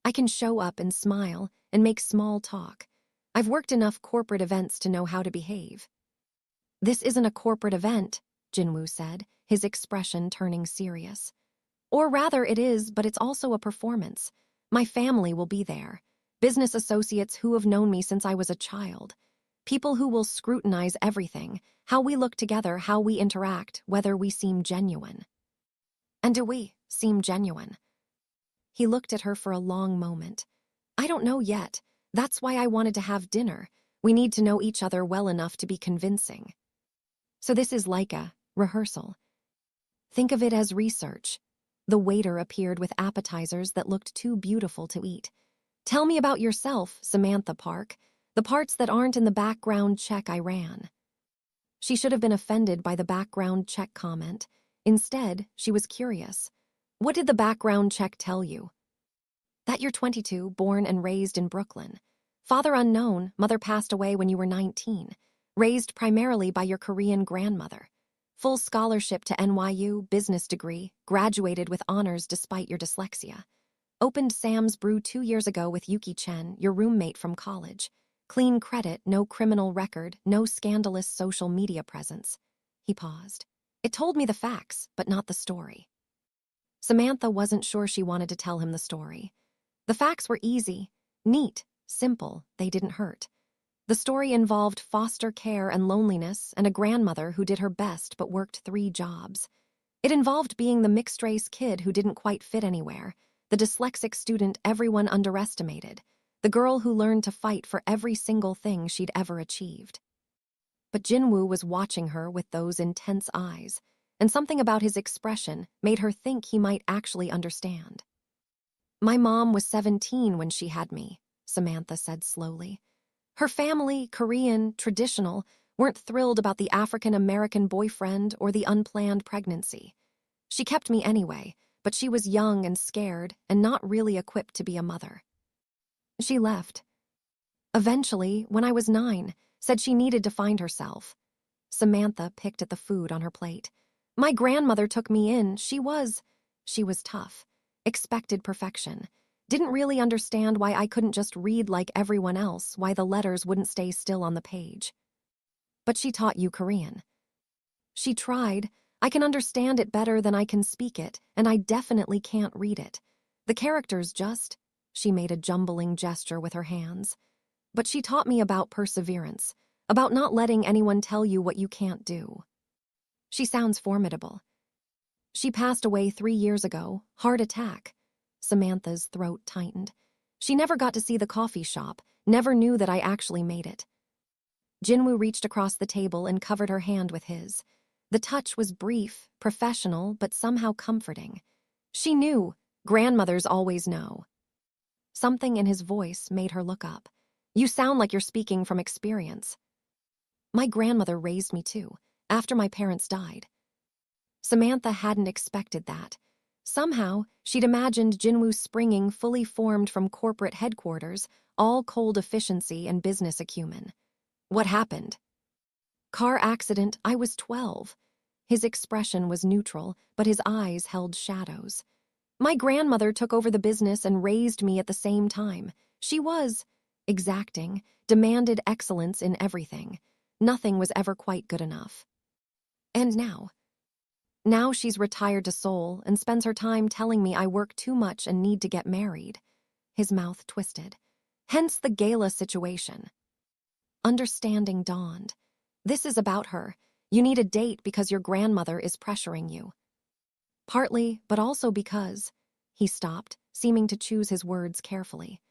I can show up and smile and make small talk. I've worked enough corporate events to know how to behave. This isn't a corporate event, Jin-Woo said, his expression turning serious. Or rather it is, but it's also a performance. My family will be there. Business associates who have known me since I was a child. People who will scrutinize everything, how we look together, how we interact, whether we seem genuine. And do we seem genuine? He looked at her for a long moment. I don't know yet. That's why I wanted to have dinner. We need to know each other well enough to be convincing. So this is like a rehearsal. Think of it as research. The waiter appeared with appetizers that looked too beautiful to eat. Tell me about yourself, Samantha Park. The parts that aren't in the background check I ran. She should have been offended by the background check comment. Instead, she was curious. What did the background check tell you? That you're 22, born and raised in Brooklyn. Father unknown, mother passed away when you were 19. Raised primarily by your Korean grandmother. Full scholarship to NYU, business degree, graduated with honors despite your dyslexia. Opened Sam's Brew 2 years ago with Yuki Chen, your roommate from college. Clean credit, no criminal record, no scandalous social media presence. He paused. It told me the facts, but not the story. Samantha wasn't sure she wanted to tell him the story. The facts were easy, neat, simple, they didn't hurt. The story involved foster care and loneliness and a grandmother who did her best but worked 3 jobs. It involved being the mixed-race kid who didn't quite fit anywhere, the dyslexic student everyone underestimated, the girl who learned to fight for every single thing she'd ever achieved. But Jin-Woo was watching her with those intense eyes, and something about his expression made her think he might actually understand. My mom was 17 when she had me, Samantha said slowly. Her family, Korean, traditional, weren't thrilled about the African-American boyfriend or the unplanned pregnancy. She kept me anyway, but she was young and scared and not really equipped to be a mother. She left. Eventually, when I was 9, said she needed to find herself. Samantha picked at the food on her plate. My grandmother took me in. She was tough, expected perfection. Didn't really understand why I couldn't just read like everyone else, why the letters wouldn't stay still on the page. But she taught you Korean. She tried. I can understand it better than I can speak it, and I definitely can't read it. The characters just... She made a jumbling gesture with her hands. But she taught me about perseverance, about not letting anyone tell you what you can't do. She sounds formidable. She passed away 3 years ago, heart attack. Samantha's throat tightened. She never got to see the coffee shop, never knew that I actually made it. Jin-Woo reached across the table and covered her hand with his. The touch was brief, professional, but somehow comforting. She knew. Grandmothers always know. Something in his voice made her look up. You sound like you're speaking from experience. My grandmother raised me too, after my parents died. Samantha hadn't expected that. Somehow, she'd imagined Jin-Woo springing fully formed from corporate headquarters, all cold efficiency and business acumen. What happened? Car accident, I was 12. His expression was neutral, but his eyes held shadows. My grandmother took over the business and raised me at the same time. She was exacting, demanded excellence in everything. Nothing was ever quite good enough. And now? Now she's retired to Seoul and spends her time telling me I work too much and need to get married. His mouth twisted. Hence the Gala situation. Understanding dawned. This is about her. You need a date because your grandmother is pressuring you. Partly, but also because... He stopped, seeming to choose his words carefully.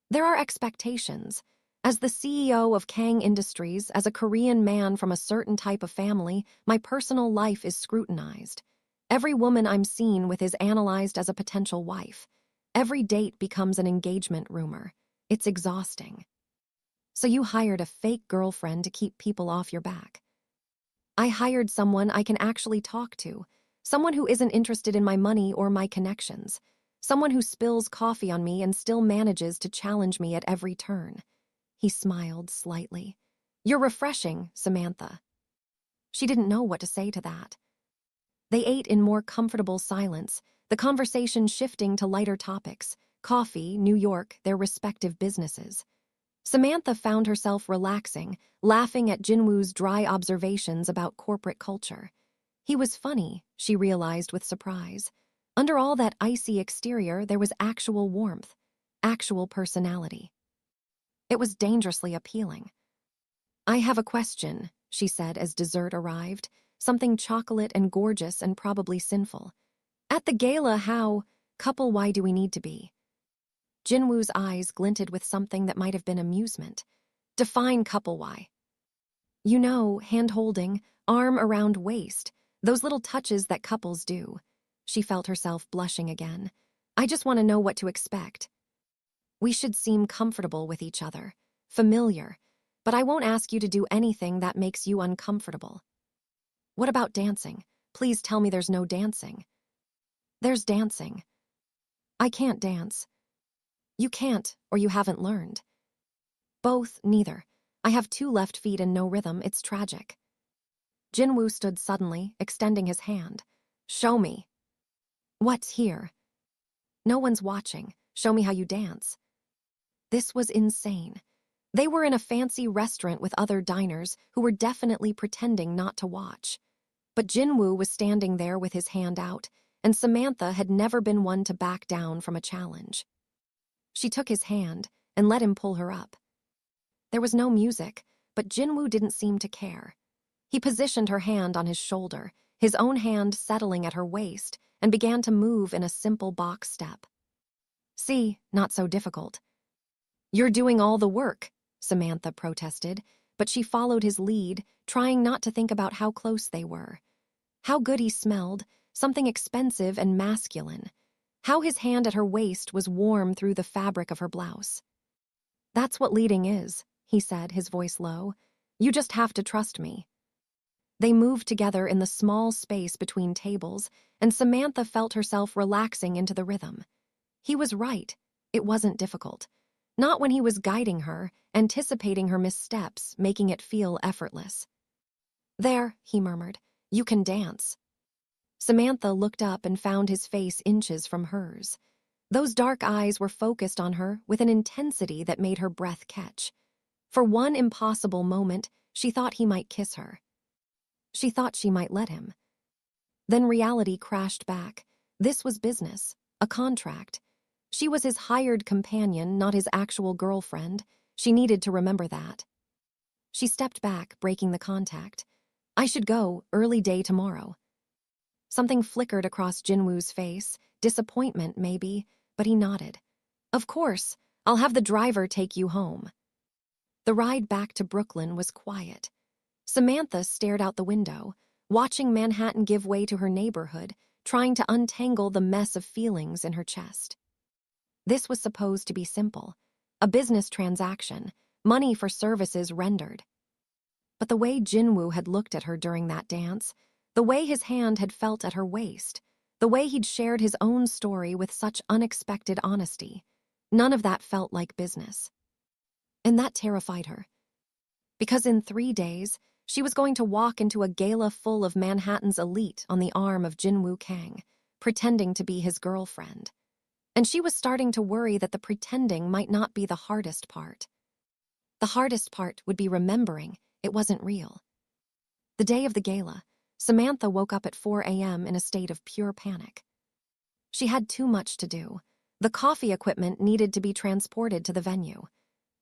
There are expectations. As the CEO of Kang Industries, as a Korean man from a certain type of family, my personal life is scrutinized. Every woman I'm seen with is analyzed as a potential wife. Every date becomes an engagement rumor. It's exhausting. So you hired a fake girlfriend to keep people off your back. I hired someone I can actually talk to, someone who isn't interested in my money or my connections, someone who spills coffee on me and still manages to challenge me at every turn. He smiled slightly. You're refreshing, Samantha. She didn't know what to say to that. They ate in more comfortable silence, the conversation shifting to lighter topics, coffee, New York, their respective businesses. Samantha found herself relaxing, laughing at Jin-Woo's dry observations about corporate culture. He was funny, she realized with surprise. Under all that icy exterior, there was actual warmth, actual personality. It was dangerously appealing. I have a question, she said as dessert arrived, something chocolate and gorgeous and probably sinful. At the gala, how, couple, why do we need to be? Jin-Woo's eyes glinted with something that might have been amusement. Define couple why. You know, hand-holding, arm around waist, those little touches that couples do. She felt herself blushing again. I just want to know what to expect. We should seem comfortable with each other, familiar, but I won't ask you to do anything that makes you uncomfortable. What about dancing? Please tell me there's no dancing. There's dancing. I can't dance. You can't, or you haven't learned. Both, neither. I have 2 left feet and no rhythm, it's tragic. Jin-Woo stood suddenly, extending his hand. Show me. What's here? No one's watching. Show me how you dance. This was insane. They were in a fancy restaurant with other diners who were definitely pretending not to watch. But Jin-Woo was standing there with his hand out, and Samantha had never been one to back down from a challenge. She took his hand and let him pull her up. There was no music, but Jin-Woo didn't seem to care. He positioned her hand on his shoulder, his own hand settling at her waist, and began to move in a simple box step. See, not so difficult. You're doing all the work, Samantha protested, but she followed his lead, trying not to think about how close they were. How good he smelled, something expensive and masculine. How his hand at her waist was warm through the fabric of her blouse. That's what leading is, he said, his voice low. You just have to trust me. They moved together in the small space between tables, and Samantha felt herself relaxing into the rhythm. He was right. It wasn't difficult. Not when he was guiding her, anticipating her missteps, making it feel effortless. There, he murmured, you can dance. Samantha looked up and found his face inches from hers. Those dark eyes were focused on her with an intensity that made her breath catch. For one impossible moment, she thought he might kiss her. She thought she might let him. Then reality crashed back. This was business, a contract. She was his hired companion, not his actual girlfriend. She needed to remember that. She stepped back, breaking the contact. I should go, early day tomorrow. Something flickered across Jin-Woo's face, disappointment maybe, but he nodded. Of course, I'll have the driver take you home. The ride back to Brooklyn was quiet. Samantha stared out the window, watching Manhattan give way to her neighborhood, trying to untangle the mess of feelings in her chest. This was supposed to be simple, a business transaction, money for services rendered. But the way Jin-Woo had looked at her during that dance, the way his hand had felt at her waist, the way he'd shared his own story with such unexpected honesty, none of that felt like business. And that terrified her. Because in 3 days, she was going to walk into a gala full of Manhattan's elite on the arm of Jin-Woo Kang, pretending to be his girlfriend. And she was starting to worry that the pretending might not be the hardest part. The hardest part would be remembering it wasn't real. The day of the gala, Samantha woke up at 4 a.m. in a state of pure panic. She had too much to do. The coffee equipment needed to be transported to the venue.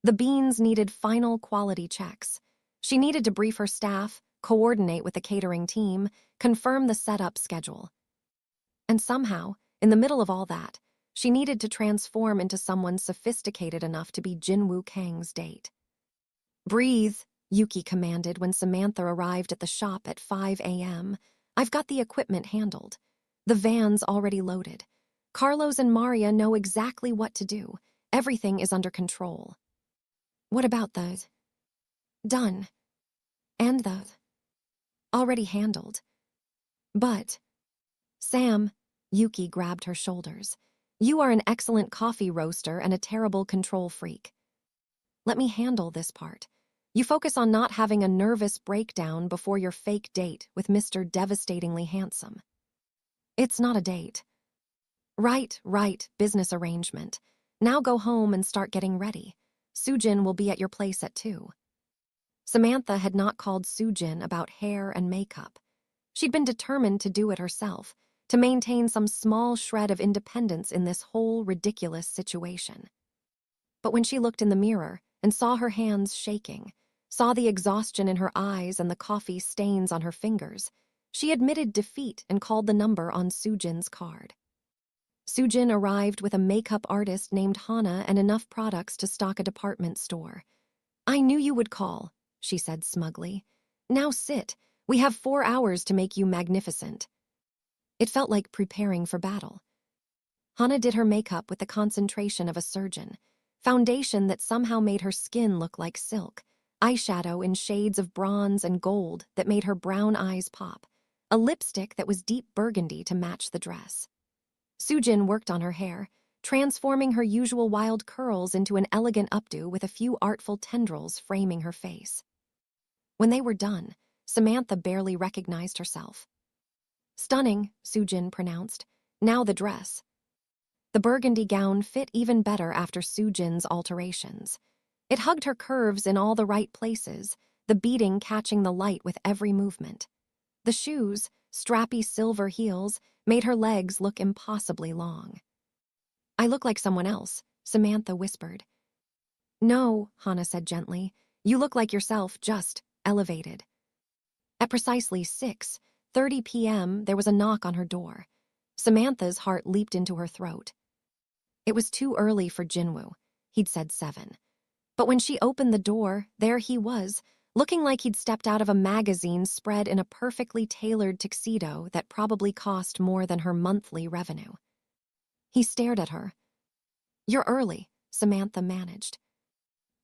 The beans needed final quality checks. She needed to brief her staff, coordinate with the catering team, confirm the setup schedule. And somehow, in the middle of all that, she needed to transform into someone sophisticated enough to be Jin-Woo Kang's date. Breathe, Yuki commanded when Samantha arrived at the shop at 5 a.m. I've got the equipment handled. The van's already loaded. Carlos and Maria know exactly what to do. Everything is under control. What about the done? And the already handled. But, Sam, Yuki grabbed her shoulders. You are an excellent coffee roaster and a terrible control freak. Let me handle this part. You focus on not having a nervous breakdown before your fake date with Mr. Devastatingly Handsome. It's not a date. Right, business arrangement. Now go home and start getting ready. Sujin will be at your place at 2. Samantha had not called Sujin about hair and makeup. She'd been determined to do it herself, to maintain some small shred of independence in this whole ridiculous situation. But when she looked in the mirror and saw her hands shaking, saw the exhaustion in her eyes and the coffee stains on her fingers. She admitted defeat and called the number on Sujin's card. Sujin arrived with a makeup artist named Hana and enough products to stock a department store. "I knew you would call," she said smugly. "Now sit. We have 4 hours to make you magnificent." It felt like preparing for battle. Hana did her makeup with the concentration of a surgeon, foundation that somehow made her skin look like silk, eyeshadow in shades of bronze and gold that made her brown eyes pop, a lipstick that was deep burgundy to match the dress. Sujin worked on her hair, transforming her usual wild curls into an elegant updo with a few artful tendrils framing her face. When they were done, Samantha barely recognized herself. "Stunning," Sujin pronounced. "Now the dress." The burgundy gown fit even better after Sujin's alterations. It hugged her curves in all the right places, the beading catching the light with every movement. The shoes, strappy silver heels, made her legs look impossibly long. "I look like someone else," Samantha whispered. "No," Hana said gently. "You look like yourself, just elevated." At precisely 6:30 p.m., there was a knock on her door. Samantha's heart leaped into her throat. It was too early for Jin-Woo. He'd said 7. But when she opened the door, there he was, looking like he'd stepped out of a magazine spread in a perfectly tailored tuxedo that probably cost more than her monthly revenue. He stared at her. "You're early," Samantha managed.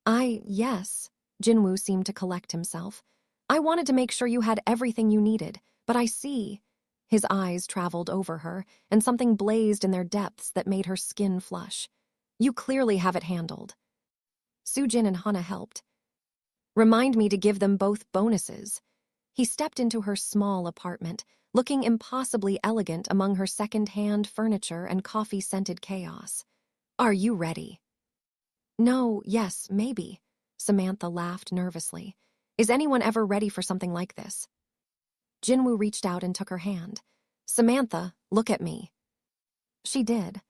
Yes," Jin-Woo seemed to collect himself. "I wanted to make sure you had everything you needed, but I see." His eyes traveled over her, and something blazed in their depths that made her skin flush. "You clearly have it handled." Sujin and Hana helped. "Remind me to give them both bonuses." He stepped into her small apartment, looking impossibly elegant among her second-hand furniture and coffee-scented chaos. "Are you ready?" "No, yes, maybe." Samantha laughed nervously. "Is anyone ever ready for something like this?" Jin-Woo reached out and took her hand. "Samantha, look at me." She did.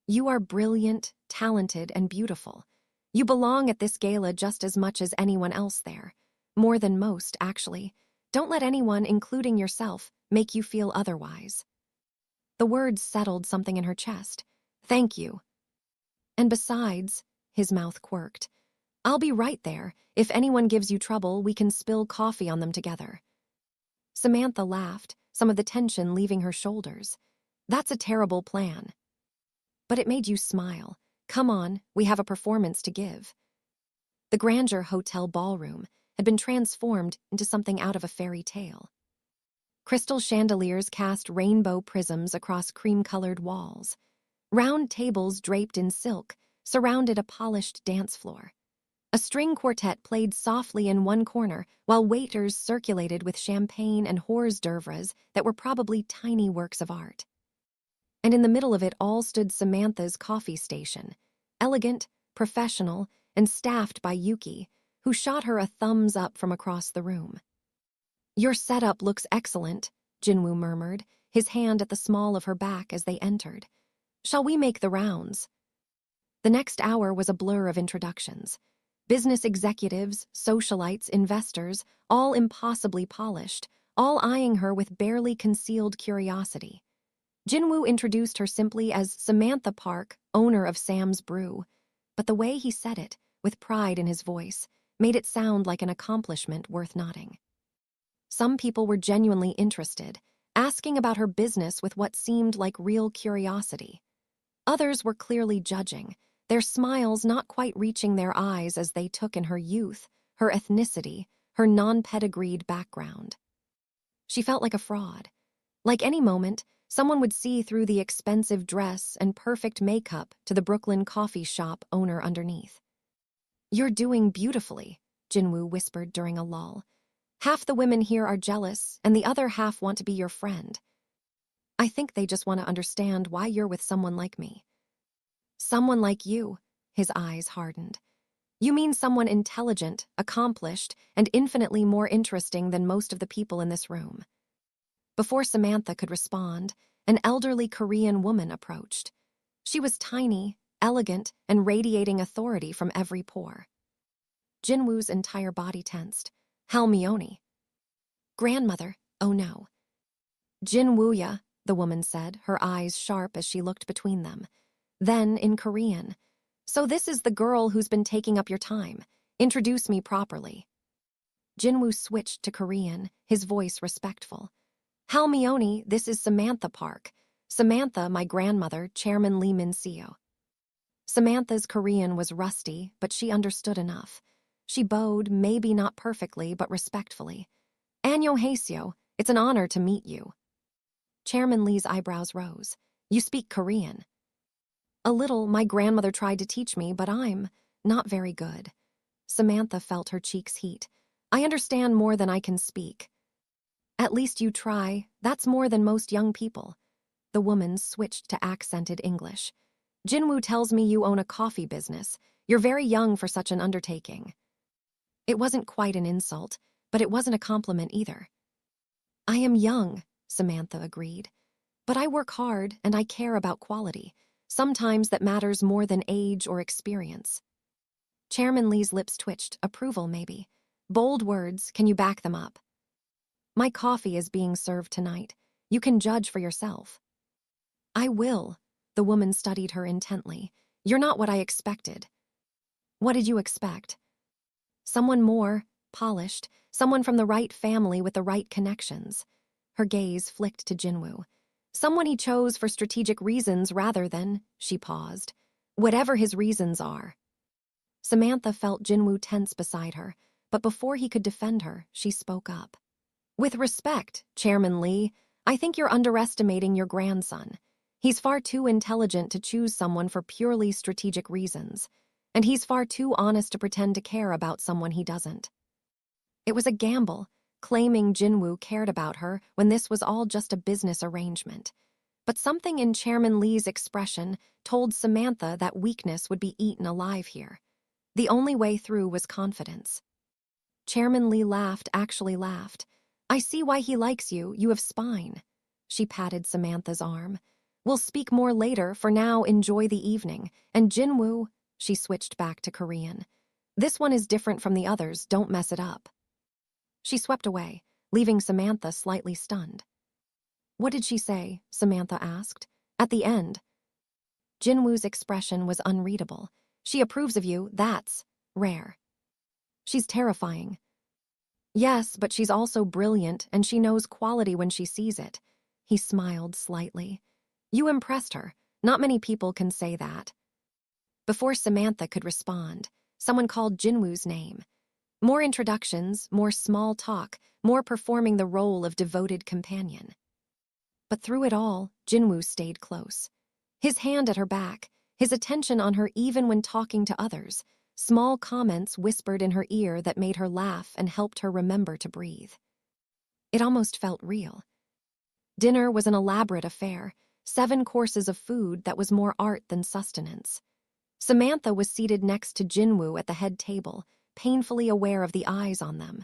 "You are brilliant, talented, and beautiful. You belong at this gala just as much as anyone else there. More than most, actually. Don't let anyone, including yourself, make you feel otherwise." The words settled something in her chest. "Thank you. And besides," his mouth quirked, "I'll be right there. If anyone gives you trouble, we can spill coffee on them together." Samantha laughed, some of the tension leaving her shoulders. "That's a terrible plan." "But it made you smile. Come on, we have a performance to give." The Grandeur Hotel ballroom had been transformed into something out of a fairy tale. Crystal chandeliers cast rainbow prisms across cream-colored walls. Round tables draped in silk surrounded a polished dance floor. A string quartet played softly in one corner, while waiters circulated with champagne and hors d'oeuvres that were probably tiny works of art. And in the middle of it all stood Samantha's coffee station, elegant, professional, and staffed by Yuki, who shot her a thumbs up from across the room. "Your setup looks excellent," Jin-Woo murmured, his hand at the small of her back as they entered. "Shall we make the rounds?" The next hour was a blur of introductions. Business executives, socialites, investors, all impossibly polished, all eyeing her with barely concealed curiosity. Jin-Woo introduced her simply as Samantha Park, owner of Sam's Brew, but the way he said it, with pride in his voice, made it sound like an accomplishment worth noting. Some people were genuinely interested, asking about her business with what seemed like real curiosity. Others were clearly judging, their smiles not quite reaching their eyes as they took in her youth, her ethnicity, her non-pedigreed background. She felt like a fraud. Like any moment, someone would see through the expensive dress and perfect makeup to the Brooklyn coffee shop owner underneath. "You're doing beautifully," Jin-Woo whispered during a lull. "Half the women here are jealous, and the other half want to be your friend. I think they just want to understand why you're with someone like me." "Someone like you," his eyes hardened. "You mean someone intelligent, accomplished, and infinitely more interesting than most of the people in this room." Before Samantha could respond, an elderly Korean woman approached. She was tiny, elegant, and radiating authority from every pore. Jin-Woo's entire body tensed. Halmione. Grandmother, oh no. Jin-Woo-ya, the woman said, her eyes sharp as she looked between them. Then, in Korean, so this is the girl who's been taking up your time. Introduce me properly. Jin-Woo switched to Korean, his voice respectful. Halmione, this is Samantha Park. Samantha, my grandmother, Chairman Lee Min-seo. Samantha's Korean was rusty, but she understood enough. She bowed, maybe not perfectly, but respectfully. Annyeonghaseyo, it's an honor to meet you. Chairman Lee's eyebrows rose. You speak Korean. A little, my grandmother tried to teach me, but I'm not very good. Samantha felt her cheeks heat. I understand more than I can speak. At least you try. That's more than most young people. The woman switched to accented English. Jin-Woo tells me you own a coffee business. You're very young for such an undertaking. It wasn't quite an insult, but it wasn't a compliment either. I am young, Samantha agreed. But I work hard and I care about quality. Sometimes that matters more than age or experience. Chairman Lee's lips twitched, approval maybe. Bold words, can you back them up? My coffee is being served tonight. You can judge for yourself. I will. The woman studied her intently. You're not what I expected. What did you expect? Someone more, polished, someone from the right family with the right connections. Her gaze flicked to Jin-Woo. Someone he chose for strategic reasons rather than, she paused, whatever his reasons are. Samantha felt Jin-Woo tense beside her, but before he could defend her, she spoke up. With respect, Chairman Lee, I think you're underestimating your grandson. He's far too intelligent to choose someone for purely strategic reasons, and he's far too honest to pretend to care about someone he doesn't. It was a gamble, claiming Jin-Woo cared about her when this was all just a business arrangement. But something in Chairman Lee's expression told Samantha that weakness would be eaten alive here. The only way through was confidence. Chairman Lee laughed, actually laughed. I see why he likes you, you have spine. She patted Samantha's arm. We'll speak more later, for now enjoy the evening. And Jin-Woo, she switched back to Korean. This one is different from the others, don't mess it up. She swept away, leaving Samantha slightly stunned. What did she say? Samantha asked. At the end. Jin-Woo's expression was unreadable. She approves of you, that's rare. She's terrifying. Yes, but she's also brilliant, and she knows quality when she sees it. He smiled slightly. You impressed her. Not many people can say that. Before Samantha could respond, someone called Jin-Woo's name. More introductions, more small talk, more performing the role of devoted companion. But through it all, Jin-Woo stayed close. His hand at her back, his attention on her even when talking to others, small comments whispered in her ear that made her laugh and helped her remember to breathe. It almost felt real. Dinner was an elaborate affair, 7 courses of food that was more art than sustenance. Samantha was seated next to Jin-Woo at the head table, painfully aware of the eyes on them.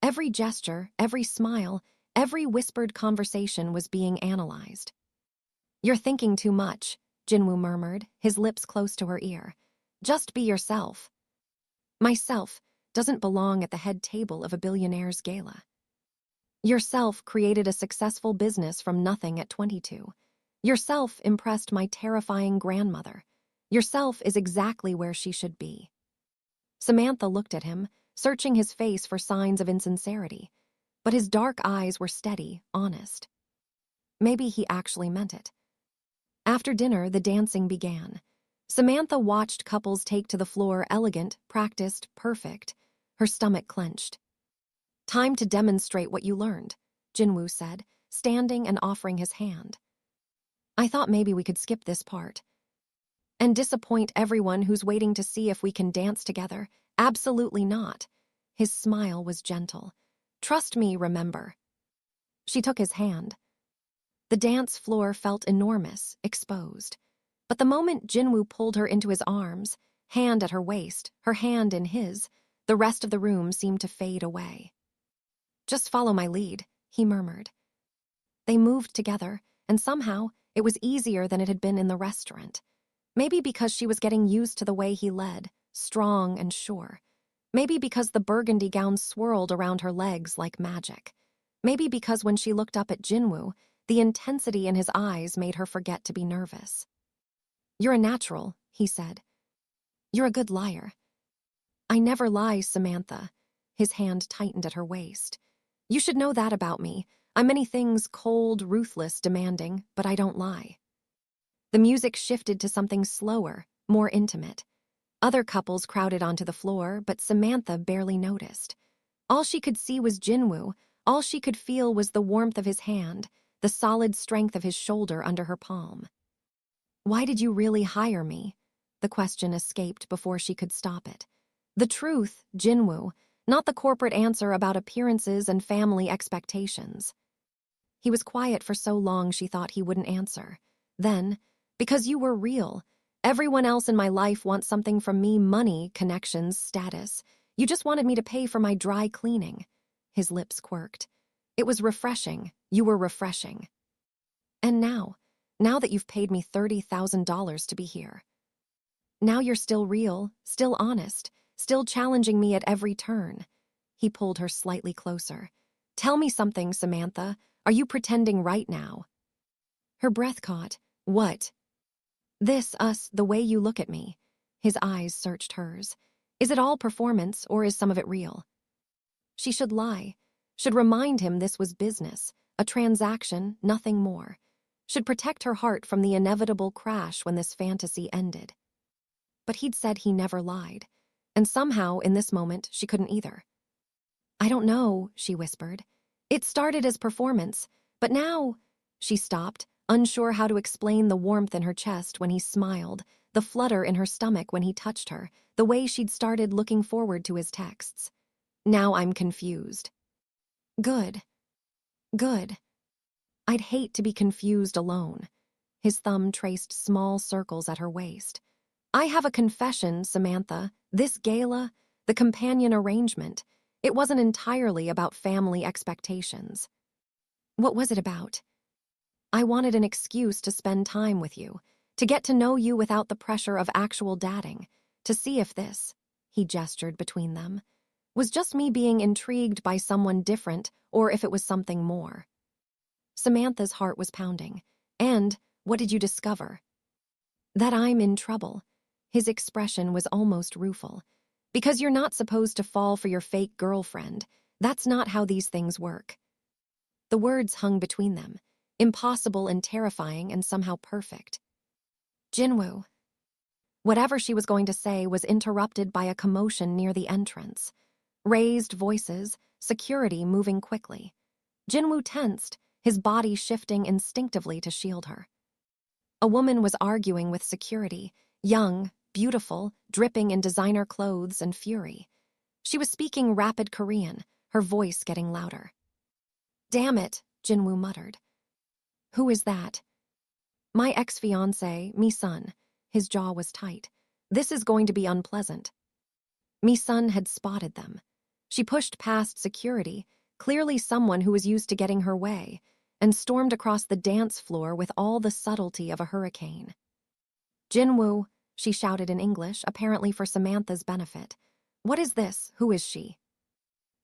Every gesture, every smile, every whispered conversation was being analyzed. You're thinking too much, Jin-Woo murmured, his lips close to her ear. Just be yourself. Myself doesn't belong at the head table of a billionaire's gala. Yourself created a successful business from nothing at 22. Yourself impressed my terrifying grandmother. Yourself is exactly where she should be. Samantha looked at him, searching his face for signs of insincerity, but his dark eyes were steady, honest. Maybe he actually meant it. After dinner, the dancing began. Samantha watched couples take to the floor, elegant, practiced, perfect. Her stomach clenched. Time to demonstrate what you learned, Jin-Woo said, standing and offering his hand. I thought maybe we could skip this part. And disappoint everyone who's waiting to see if we can dance together. Absolutely not. His smile was gentle. Trust me, remember. She took his hand. The dance floor felt enormous, exposed. But the moment Jin-Woo pulled her into his arms, hand at her waist, her hand in his, the rest of the room seemed to fade away. Just follow my lead, he murmured. They moved together, and somehow it was easier than it had been in the restaurant. Maybe because she was getting used to the way he led, strong and sure. Maybe because the burgundy gown swirled around her legs like magic. Maybe because when she looked up at Jin-Woo, the intensity in his eyes made her forget to be nervous. "You're a natural," he said. "You're a good liar." "I never lie, Samantha." His hand tightened at her waist. "You should know that about me. I'm many things: cold, ruthless, demanding, but I don't lie." The music shifted to something slower, more intimate. Other couples crowded onto the floor, but Samantha barely noticed. All she could see was Jin-Woo. All she could feel was the warmth of his hand, the solid strength of his shoulder under her palm. "Why did you really hire me?" The question escaped before she could stop it. The truth, Jin-Woo, not the corporate answer about appearances and family expectations. He was quiet for so long she thought he wouldn't answer. Then, "Because you were real. Everyone else in my life wants something from me: money, connections, status. You just wanted me to pay for my dry cleaning." His lips quirked. "It was refreshing. You were refreshing. And now that you've paid me $30,000 to be here. Now you're still real, still honest, still challenging me at every turn." He pulled her slightly closer. "Tell me something, Samantha. Are you pretending right now?" Her breath caught. "What?" "This, us, the way you look at me." His eyes searched hers. "Is it all performance, or is some of it real?" She should lie. Should remind him this was business, a transaction, nothing more. Should protect her heart from the inevitable crash when this fantasy ended. But he'd said he never lied. And somehow, in this moment, she couldn't either. "I don't know," she whispered. "It started as performance, but now—" She stopped, unsure how to explain the warmth in her chest when he smiled, the flutter in her stomach when he touched her, the way she'd started looking forward to his texts. "Now I'm confused." Good. Good. I'd hate to be confused alone." His thumb traced small circles at her waist. "I have a confession, Samantha. This gala, the companion arrangement, it wasn't entirely about family expectations." "What was it about?" "I wanted an excuse to spend time with you, to get to know you without the pressure of actual dating, to see if this," he gestured between them, "was just me being intrigued by someone different or if it was something more." Samantha's heart was pounding. "And what did you discover?" "That I'm in trouble." His expression was almost rueful. "Because you're not supposed to fall for your fake girlfriend. That's not how these things work." The words hung between them, impossible and terrifying and somehow perfect. "Jin-Woo." Whatever she was going to say was interrupted by a commotion near the entrance. Raised voices, security moving quickly. Jin-Woo tensed, his body shifting instinctively to shield her. A woman was arguing with security, young, beautiful, dripping in designer clothes and fury. She was speaking rapid Korean, her voice getting louder. "Damn it," Jin-Woo muttered. "Who is that?" "My ex-fiancé, Mi-sun." His jaw was tight. "This is going to be unpleasant." Mi-sun had spotted them. She pushed past security, clearly someone who was used to getting her way, and stormed across the dance floor with all the subtlety of a hurricane. "Jin-Woo," she shouted in English, apparently for Samantha's benefit. "What is this? Who is she?"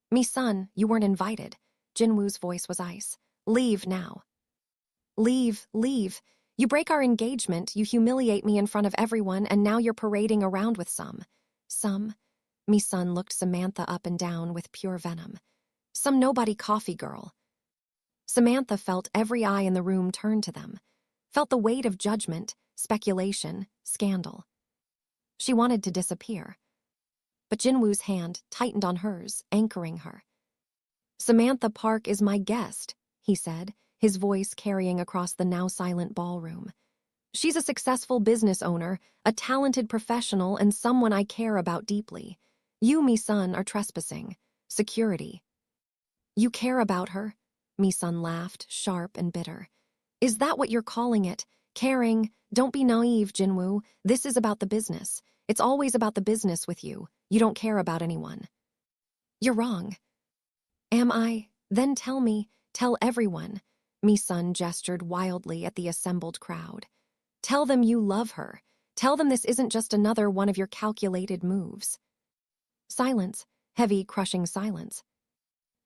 "Mi-sun, you weren't invited." Jin-Woo's voice was ice. "Leave now." "Leave, leave. You break our engagement, you humiliate me in front of everyone, and now you're parading around with some. Mi-sun looked Samantha up and down with pure venom. "Some nobody coffee girl." Samantha felt every eye in the room turn to them, felt the weight of judgment, speculation, scandal. She wanted to disappear. But Jin-Woo's hand tightened on hers, anchoring her. "Samantha Park is my guest," he said, his voice carrying across the now silent ballroom. "She's a successful business owner, a talented professional, and someone I care about deeply. You, Mi-sun, are trespassing. Security." "You care about her?" Mi-sun laughed, sharp and bitter. "Is that what you're calling it? Caring? Don't be naive, Jin-Woo. This is about the business. It's always about the business with you. You don't care about anyone." "You're wrong." "Am I? Then tell me, tell everyone." Mi-sun gestured wildly at the assembled crowd. "Tell them you love her. Tell them this isn't just another one of your calculated moves." Silence, heavy, crushing silence.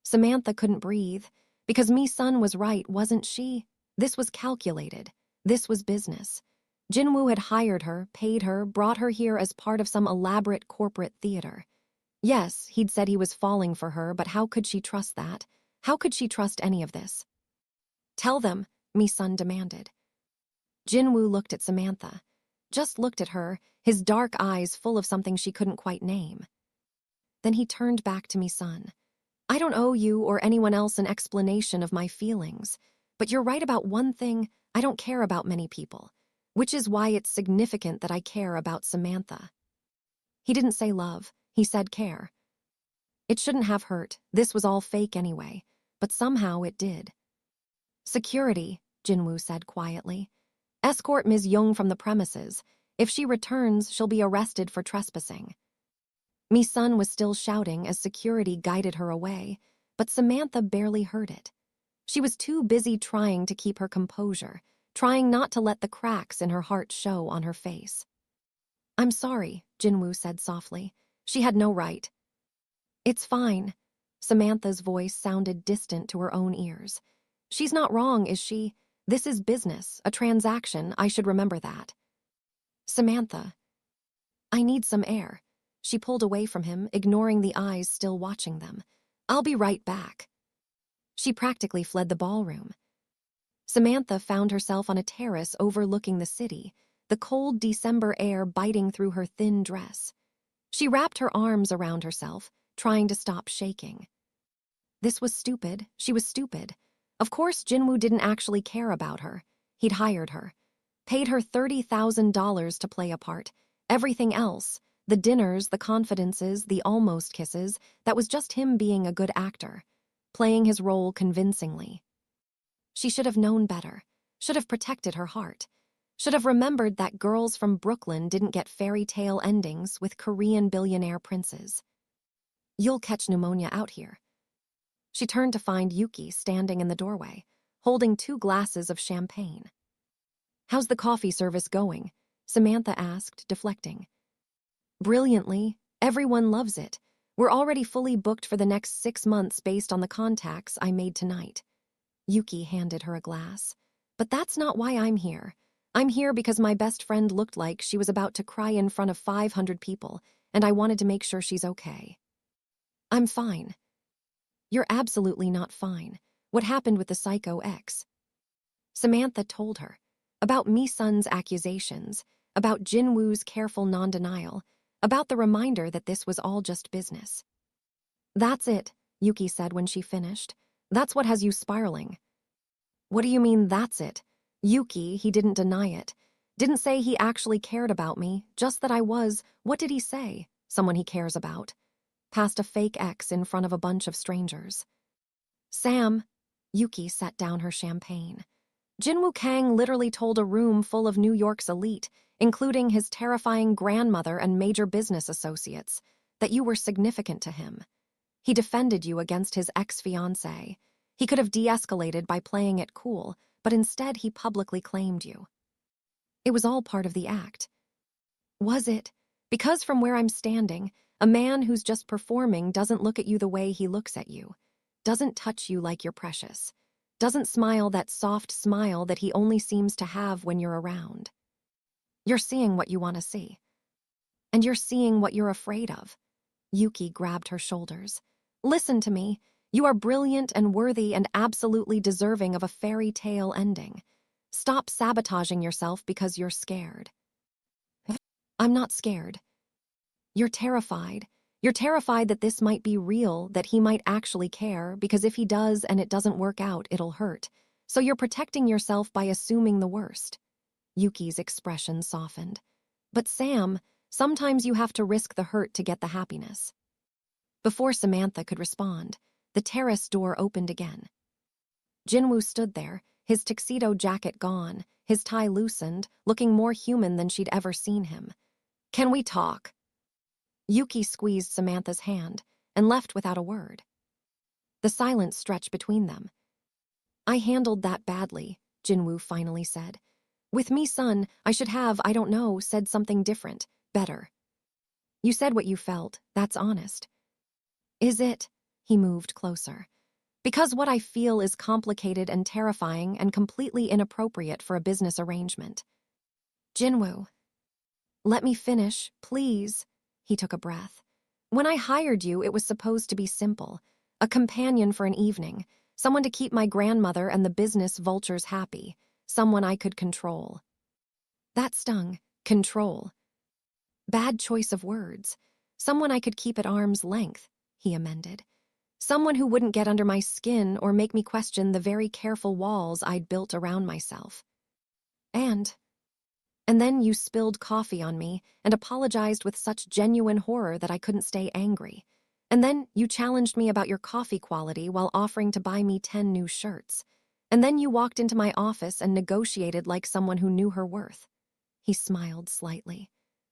Samantha couldn't breathe, because Mi-sun was right, wasn't she? This was calculated. This was business. Jin-Woo had hired her, paid her, brought her here as part of some elaborate corporate theater. Yes, he'd said he was falling for her, but how could she trust that? How could she trust any of this? Tell them, Mi-sun demanded. Jin-Woo looked at Samantha. Just looked at her, his dark eyes full of something she couldn't quite name. Then he turned back to Mi-sun. I don't owe you or anyone else an explanation of my feelings, but you're right about one thing: I don't care about many people, which is why it's significant that I care about Samantha. He didn't say love, he said care. It shouldn't have hurt, this was all fake anyway, but somehow it did. Security, Jin-Woo said quietly. Escort Ms. Young from the premises. If she returns, she'll be arrested for trespassing. Mi-sun was still shouting as security guided her away, but Samantha barely heard it. She was too busy trying to keep her composure, trying not to let the cracks in her heart show on her face. I'm sorry, Jin-Woo said softly. She had no right. It's fine. Samantha's voice sounded distant to her own ears. She's not wrong, is she? This is business, a transaction, I should remember that. Samantha. I need some air. She pulled away from him, ignoring the eyes still watching them. I'll be right back. She practically fled the ballroom. Samantha found herself on a terrace overlooking the city, the cold December air biting through her thin dress. She wrapped her arms around herself, trying to stop shaking. This was stupid. She was stupid. Of course, Jin-Woo didn't actually care about her. He'd hired her, paid her $30,000 to play a part. Everything else, the dinners, the confidences, the almost kisses, that was just him being a good actor, playing his role convincingly. She should have known better, should have protected her heart, should have remembered that girls from Brooklyn didn't get fairy tale endings with Korean billionaire princes. You'll catch pneumonia out here. She turned to find Yuki standing in the doorway, holding 2 glasses of champagne. How's the coffee service going? Samantha asked, deflecting. Brilliantly. Everyone loves it. We're already fully booked for the next 6 months based on the contacts I made tonight. Yuki handed her a glass. But that's not why I'm here. I'm here because my best friend looked like she was about to cry in front of 500 people, and I wanted to make sure she's okay. I'm fine. You're absolutely not fine. What happened with the psycho ex? Samantha told her. About Mi-sun's accusations, about Jin-Woo's careful non-denial, about the reminder that this was all just business. That's it, Yuki said when she finished. That's what has you spiraling. What do you mean, that's it? Yuki, he didn't deny it. Didn't say he actually cared about me, just that I was, what did he say? Someone he cares about. Past a fake ex in front of a bunch of strangers. Sam, Yuki set down her champagne. Jin-Woo Kang literally told a room full of New York's elite, including his terrifying grandmother and major business associates, that you were significant to him. He defended you against his ex-fiancée. He could have de-escalated by playing it cool, but instead he publicly claimed you. It was all part of the act. Was it? Because from where I'm standing, a man who's just performing doesn't look at you the way he looks at you, doesn't touch you like you're precious, doesn't smile that soft smile that he only seems to have when you're around. You're seeing what you want to see. And you're seeing what you're afraid of. Yuki grabbed her shoulders. Listen to me. You are brilliant and worthy and absolutely deserving of a fairy tale ending. Stop sabotaging yourself because you're scared. I'm not scared. You're terrified. You're terrified that this might be real, that he might actually care, because if he does and it doesn't work out, it'll hurt. So you're protecting yourself by assuming the worst. Yuki's expression softened. But Sam, sometimes you have to risk the hurt to get the happiness. Before Samantha could respond, the terrace door opened again. Jin-Woo stood there, his tuxedo jacket gone, his tie loosened, looking more human than she'd ever seen him. Can we talk? Yuki squeezed Samantha's hand and left without a word. The silence stretched between them. I handled that badly, Jin-Woo finally said. With Mi-sun, I should have, I don't know, said something different, better. You said what you felt, that's honest. Is it? He moved closer. Because what I feel is complicated and terrifying and completely inappropriate for a business arrangement. Jin-Woo. Let me finish, please. He took a breath. When I hired you, it was supposed to be simple. A companion for an evening. Someone to keep my grandmother and the business vultures happy. Someone I could control. That stung. Control. Bad choice of words. Someone I could keep at arm's length, he amended. Someone who wouldn't get under my skin or make me question the very careful walls I'd built around myself. And then you spilled coffee on me and apologized with such genuine horror that I couldn't stay angry. And then you challenged me about your coffee quality while offering to buy me 10 new shirts. And then you walked into my office and negotiated like someone who knew her worth. He smiled slightly.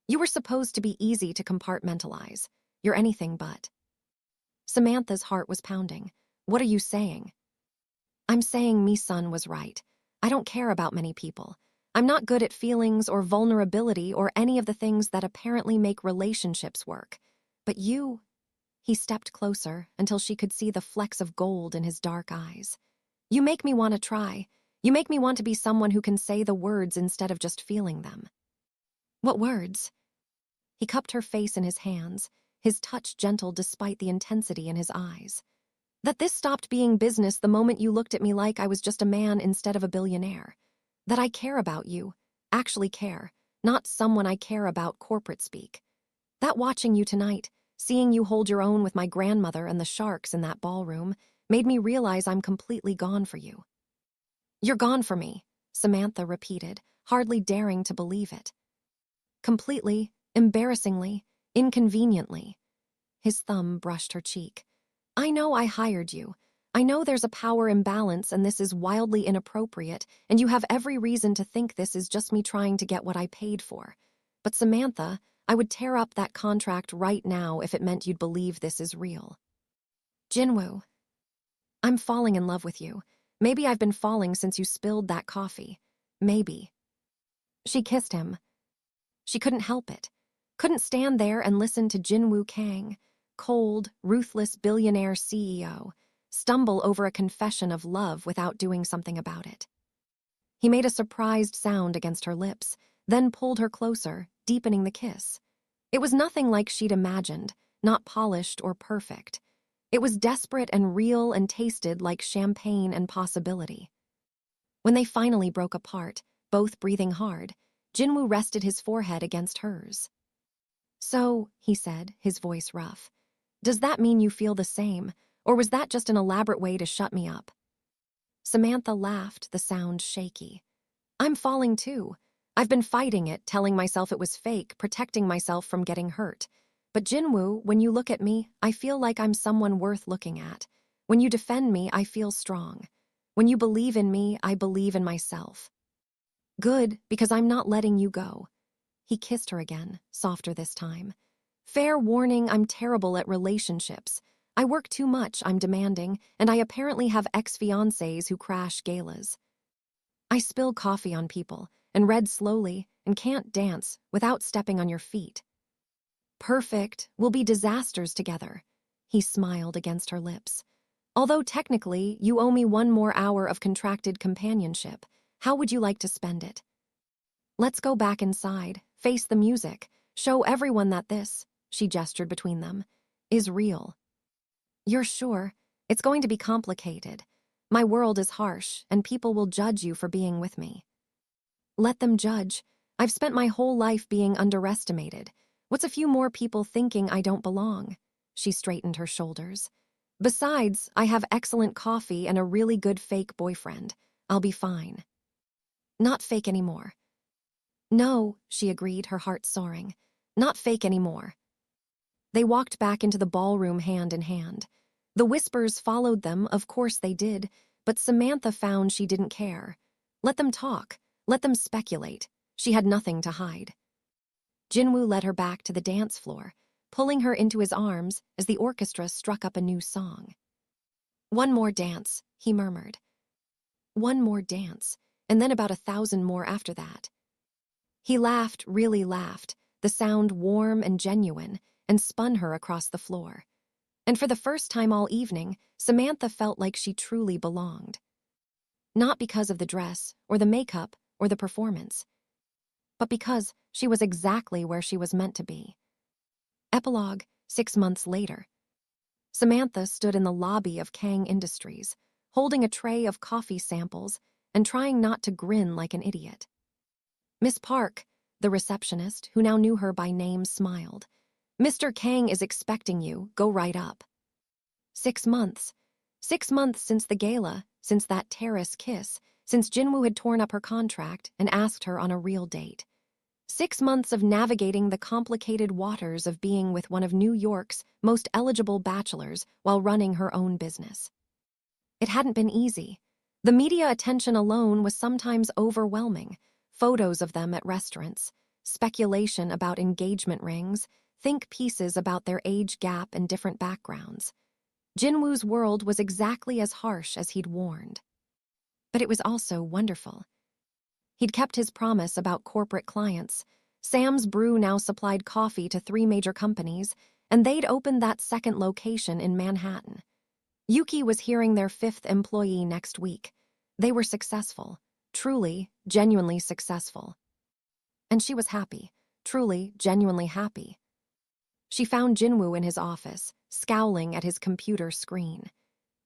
You were supposed to be easy to compartmentalize. You're anything but. Samantha's heart was pounding. What are you saying? I'm saying me son was right. I don't care about many people. I'm not good at feelings or vulnerability or any of the things that apparently make relationships work. But you... He stepped closer until she could see the flecks of gold in his dark eyes. You make me want to try. You make me want to be someone who can say the words instead of just feeling them. What words? He cupped her face in his hands, his touch gentle despite the intensity in his eyes. That this stopped being business the moment you looked at me like I was just a man instead of a billionaire. That I care about you, actually care, not someone I care about corporate speak. That watching you tonight, seeing you hold your own with my grandmother and the sharks in that ballroom, made me realize I'm completely gone for you. You're gone for me, Samantha repeated, hardly daring to believe it. Completely, embarrassingly, inconveniently. His thumb brushed her cheek. I know I hired you. I know there's a power imbalance and this is wildly inappropriate, and you have every reason to think this is just me trying to get what I paid for. But Samantha, I would tear up that contract right now if it meant you'd believe this is real. Jin-Woo. I'm falling in love with you. Maybe I've been falling since you spilled that coffee. Maybe. She kissed him. She couldn't help it. Couldn't stand there and listen to Jin-Woo Kang, cold, ruthless billionaire CEO, stumble over a confession of love without doing something about it. He made a surprised sound against her lips, then pulled her closer, deepening the kiss. It was nothing like she'd imagined, not polished or perfect. It was desperate and real and tasted like champagne and possibility. When they finally broke apart, both breathing hard, Jin-Woo rested his forehead against hers. So, he said, his voice rough, does that mean you feel the same, or was that just an elaborate way to shut me up? Samantha laughed, the sound shaky. I'm falling too. I've been fighting it, telling myself it was fake, protecting myself from getting hurt. But Jin-Woo, when you look at me, I feel like I'm someone worth looking at. When you defend me, I feel strong. When you believe in me, I believe in myself. Good, because I'm not letting you go. He kissed her again, softer this time. Fair warning, I'm terrible at relationships. I work too much, I'm demanding, and I apparently have ex-fiancés who crash galas. I spill coffee on people, and read slowly, and can't dance without stepping on your feet. Perfect, we'll be disasters together. He smiled against her lips. Although technically, you owe me 1 more hour of contracted companionship. How would you like to spend it? Let's go back inside, face the music, show everyone that this, she gestured between them, is real. You're sure? It's going to be complicated. My world is harsh, and people will judge you for being with me. Let them judge. I've spent my whole life being underestimated. What's a few more people thinking I don't belong? She straightened her shoulders. Besides, I have excellent coffee and a really good fake boyfriend. I'll be fine. Not fake anymore. No, she agreed, her heart soaring. Not fake anymore. They walked back into the ballroom hand in hand. The whispers followed them, of course they did, but Samantha found she didn't care. Let them talk. Let them speculate. She had nothing to hide. Jin-Woo led her back to the dance floor, pulling her into his arms as the orchestra struck up a new song. One more dance, he murmured. One more dance, and then about 1,000 more after that. He laughed, really laughed, the sound warm and genuine, and spun her across the floor. And for the first time all evening, Samantha felt like she truly belonged. Not because of the dress, or the makeup, or the performance, but because she was exactly where she was meant to be. Epilogue, 6 months later. Samantha stood in the lobby of Kang Industries, holding a tray of coffee samples and trying not to grin like an idiot. Miss Park, the receptionist, who now knew her by name, smiled. "Mr. Kang is expecting you. Go right up." 6 months. 6 months since the gala, since that terrace kiss, since Jin-Woo had torn up her contract and asked her on a real date. 6 months of navigating the complicated waters of being with one of New York's most eligible bachelors while running her own business. It hadn't been easy. The media attention alone was sometimes overwhelming. Photos of them at restaurants, speculation about engagement rings, think pieces about their age gap and different backgrounds. Jin-Woo's world was exactly as harsh as he'd warned. But it was also wonderful. He'd kept his promise about corporate clients. Sam's Brew now supplied coffee to 3 major companies, and they'd opened that second location in Manhattan. Yuki was hearing their 5th employee next week. They were successful, truly, genuinely successful. And she was happy, truly, genuinely happy. She found Jin-Woo in his office, scowling at his computer screen.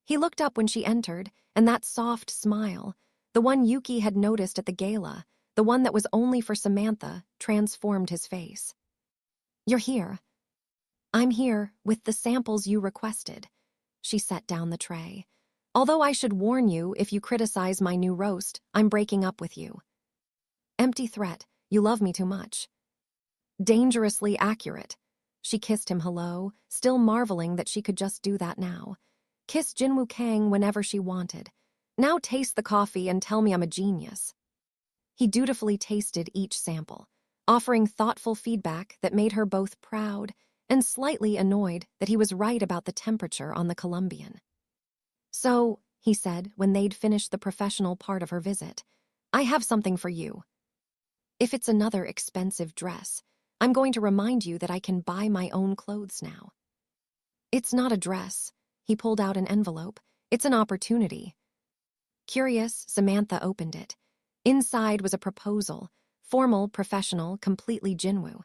He looked up when she entered, and that soft smile, the one Yuki had noticed at the gala, the one that was only for Samantha, transformed his face. "You're here." "I'm here, with the samples you requested." She set down the tray. "Although I should warn you, if you criticize my new roast, I'm breaking up with you." Empty threat. You love me too much. Dangerously accurate. She kissed him hello, still marveling that she could just do that now. Kiss Jin-Woo Kang whenever she wanted. Now taste the coffee and tell me I'm a genius. He dutifully tasted each sample, offering thoughtful feedback that made her both proud and slightly annoyed that he was right about the temperature on the Colombian. "So," he said when they'd finished the professional part of her visit, "I have something for you. If it's another expensive dress, I'm going to remind you that I can buy my own clothes now." "It's not a dress." He pulled out an envelope. "It's an opportunity." Curious, Samantha opened it. Inside was a proposal, formal, professional, completely Jin-Woo.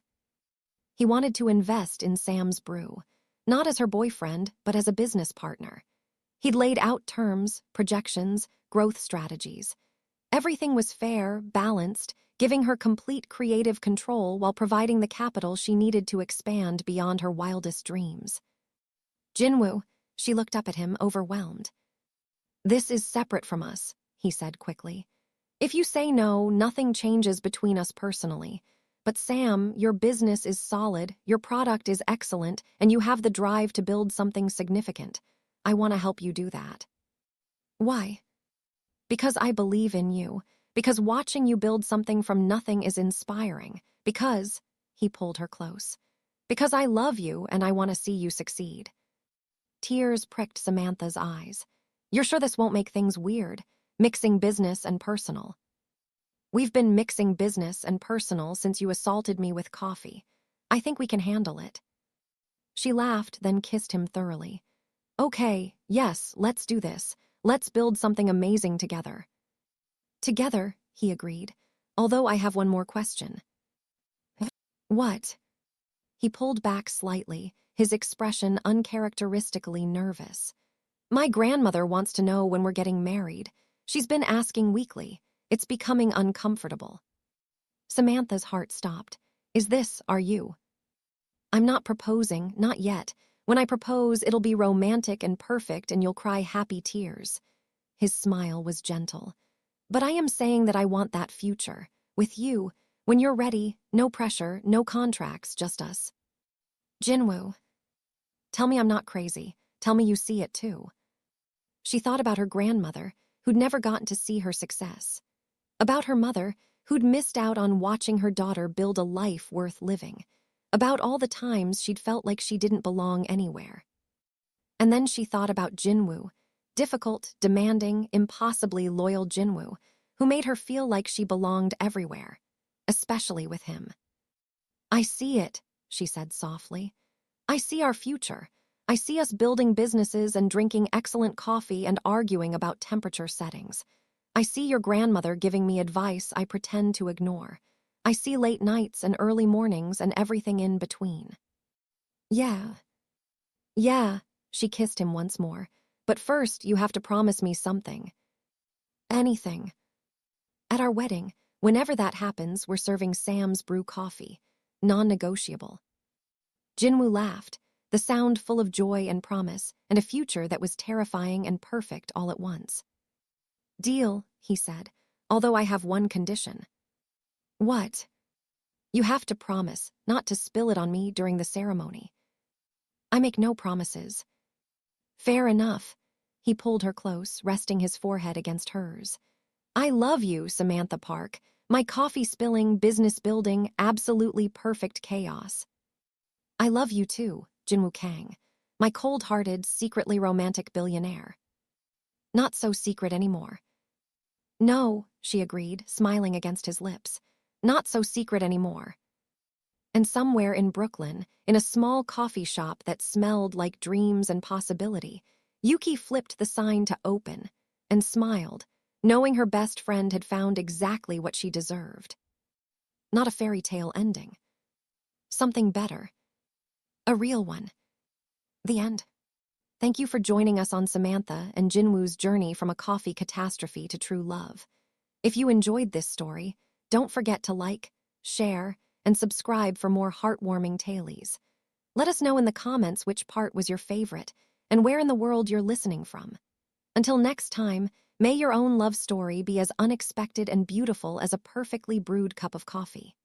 He wanted to invest in Sam's Brew, not as her boyfriend, but as a business partner. He'd laid out terms, projections, growth strategies. Everything was fair, balanced, giving her complete creative control while providing the capital she needed to expand beyond her wildest dreams. "Jin-Woo," she looked up at him, overwhelmed. "This is separate from us," he said quickly. "If you say no, nothing changes between us personally. But Sam, your business is solid, your product is excellent, and you have the drive to build something significant. I want to help you do that." "Why?" "Because I believe in you. Because watching you build something from nothing is inspiring. Because," he pulled her close, "because I love you and I want to see you succeed." Tears pricked Samantha's eyes. "You're sure this won't make things weird? Mixing business and personal?" "We've been mixing business and personal since you assaulted me with coffee. I think we can handle it." She laughed, then kissed him thoroughly. "Okay, yes, let's do this. Let's build something amazing together." "Together," he agreed, "although I have one more question." "What?" He pulled back slightly, his expression uncharacteristically nervous. "My grandmother wants to know when we're getting married. She's been asking weekly. It's becoming uncomfortable." Samantha's heart stopped. Are you?" "I'm not proposing, not yet. When I propose, it'll be romantic and perfect and you'll cry happy tears." His smile was gentle. "But I am saying that I want that future. With you. When you're ready, no pressure, no contracts, just us." "Jin-Woo." "Tell me I'm not crazy. Tell me you see it too." She thought about her grandmother, who'd never gotten to see her success. About her mother, who'd missed out on watching her daughter build a life worth living. About all the times she'd felt like she didn't belong anywhere. And then she thought about Jin-Woo, difficult, demanding, impossibly loyal Jin-Woo, who made her feel like she belonged everywhere, especially with him. I see it, she said softly. I see our future. I see us building businesses and drinking excellent coffee and arguing about temperature settings. I see your grandmother giving me advice I pretend to ignore. I see late nights and early mornings and everything in between. Yeah. Yeah, she kissed him once more. But first, you have to promise me something. Anything. At our wedding, whenever that happens, we're serving Sam's brew coffee. Non-negotiable. Jin-Woo laughed, the sound full of joy and promise, and a future that was terrifying and perfect all at once. Deal, he said, although I have one condition. What? You have to promise not to spill it on me during the ceremony. I make no promises. Fair enough. He pulled her close, resting his forehead against hers. I love you, Samantha Park. My coffee-spilling, business-building, absolutely perfect chaos. I love you too, Jin-Woo Kang. My cold-hearted, secretly romantic billionaire. Not so secret anymore. No, she agreed, smiling against his lips. Not so secret anymore. And somewhere in Brooklyn, in a small coffee shop that smelled like dreams and possibility, Yuki flipped the sign to open and smiled, knowing her best friend had found exactly what she deserved. Not a fairy tale ending. Something better. A real one. The end. Thank you for joining us on Samantha and Jin-Woo's journey from a coffee catastrophe to true love. If you enjoyed this story, don't forget to like, share, and subscribe for more heartwarming tales. Let us know in the comments which part was your favorite and where in the world you're listening from. Until next time, may your own love story be as unexpected and beautiful as a perfectly brewed cup of coffee.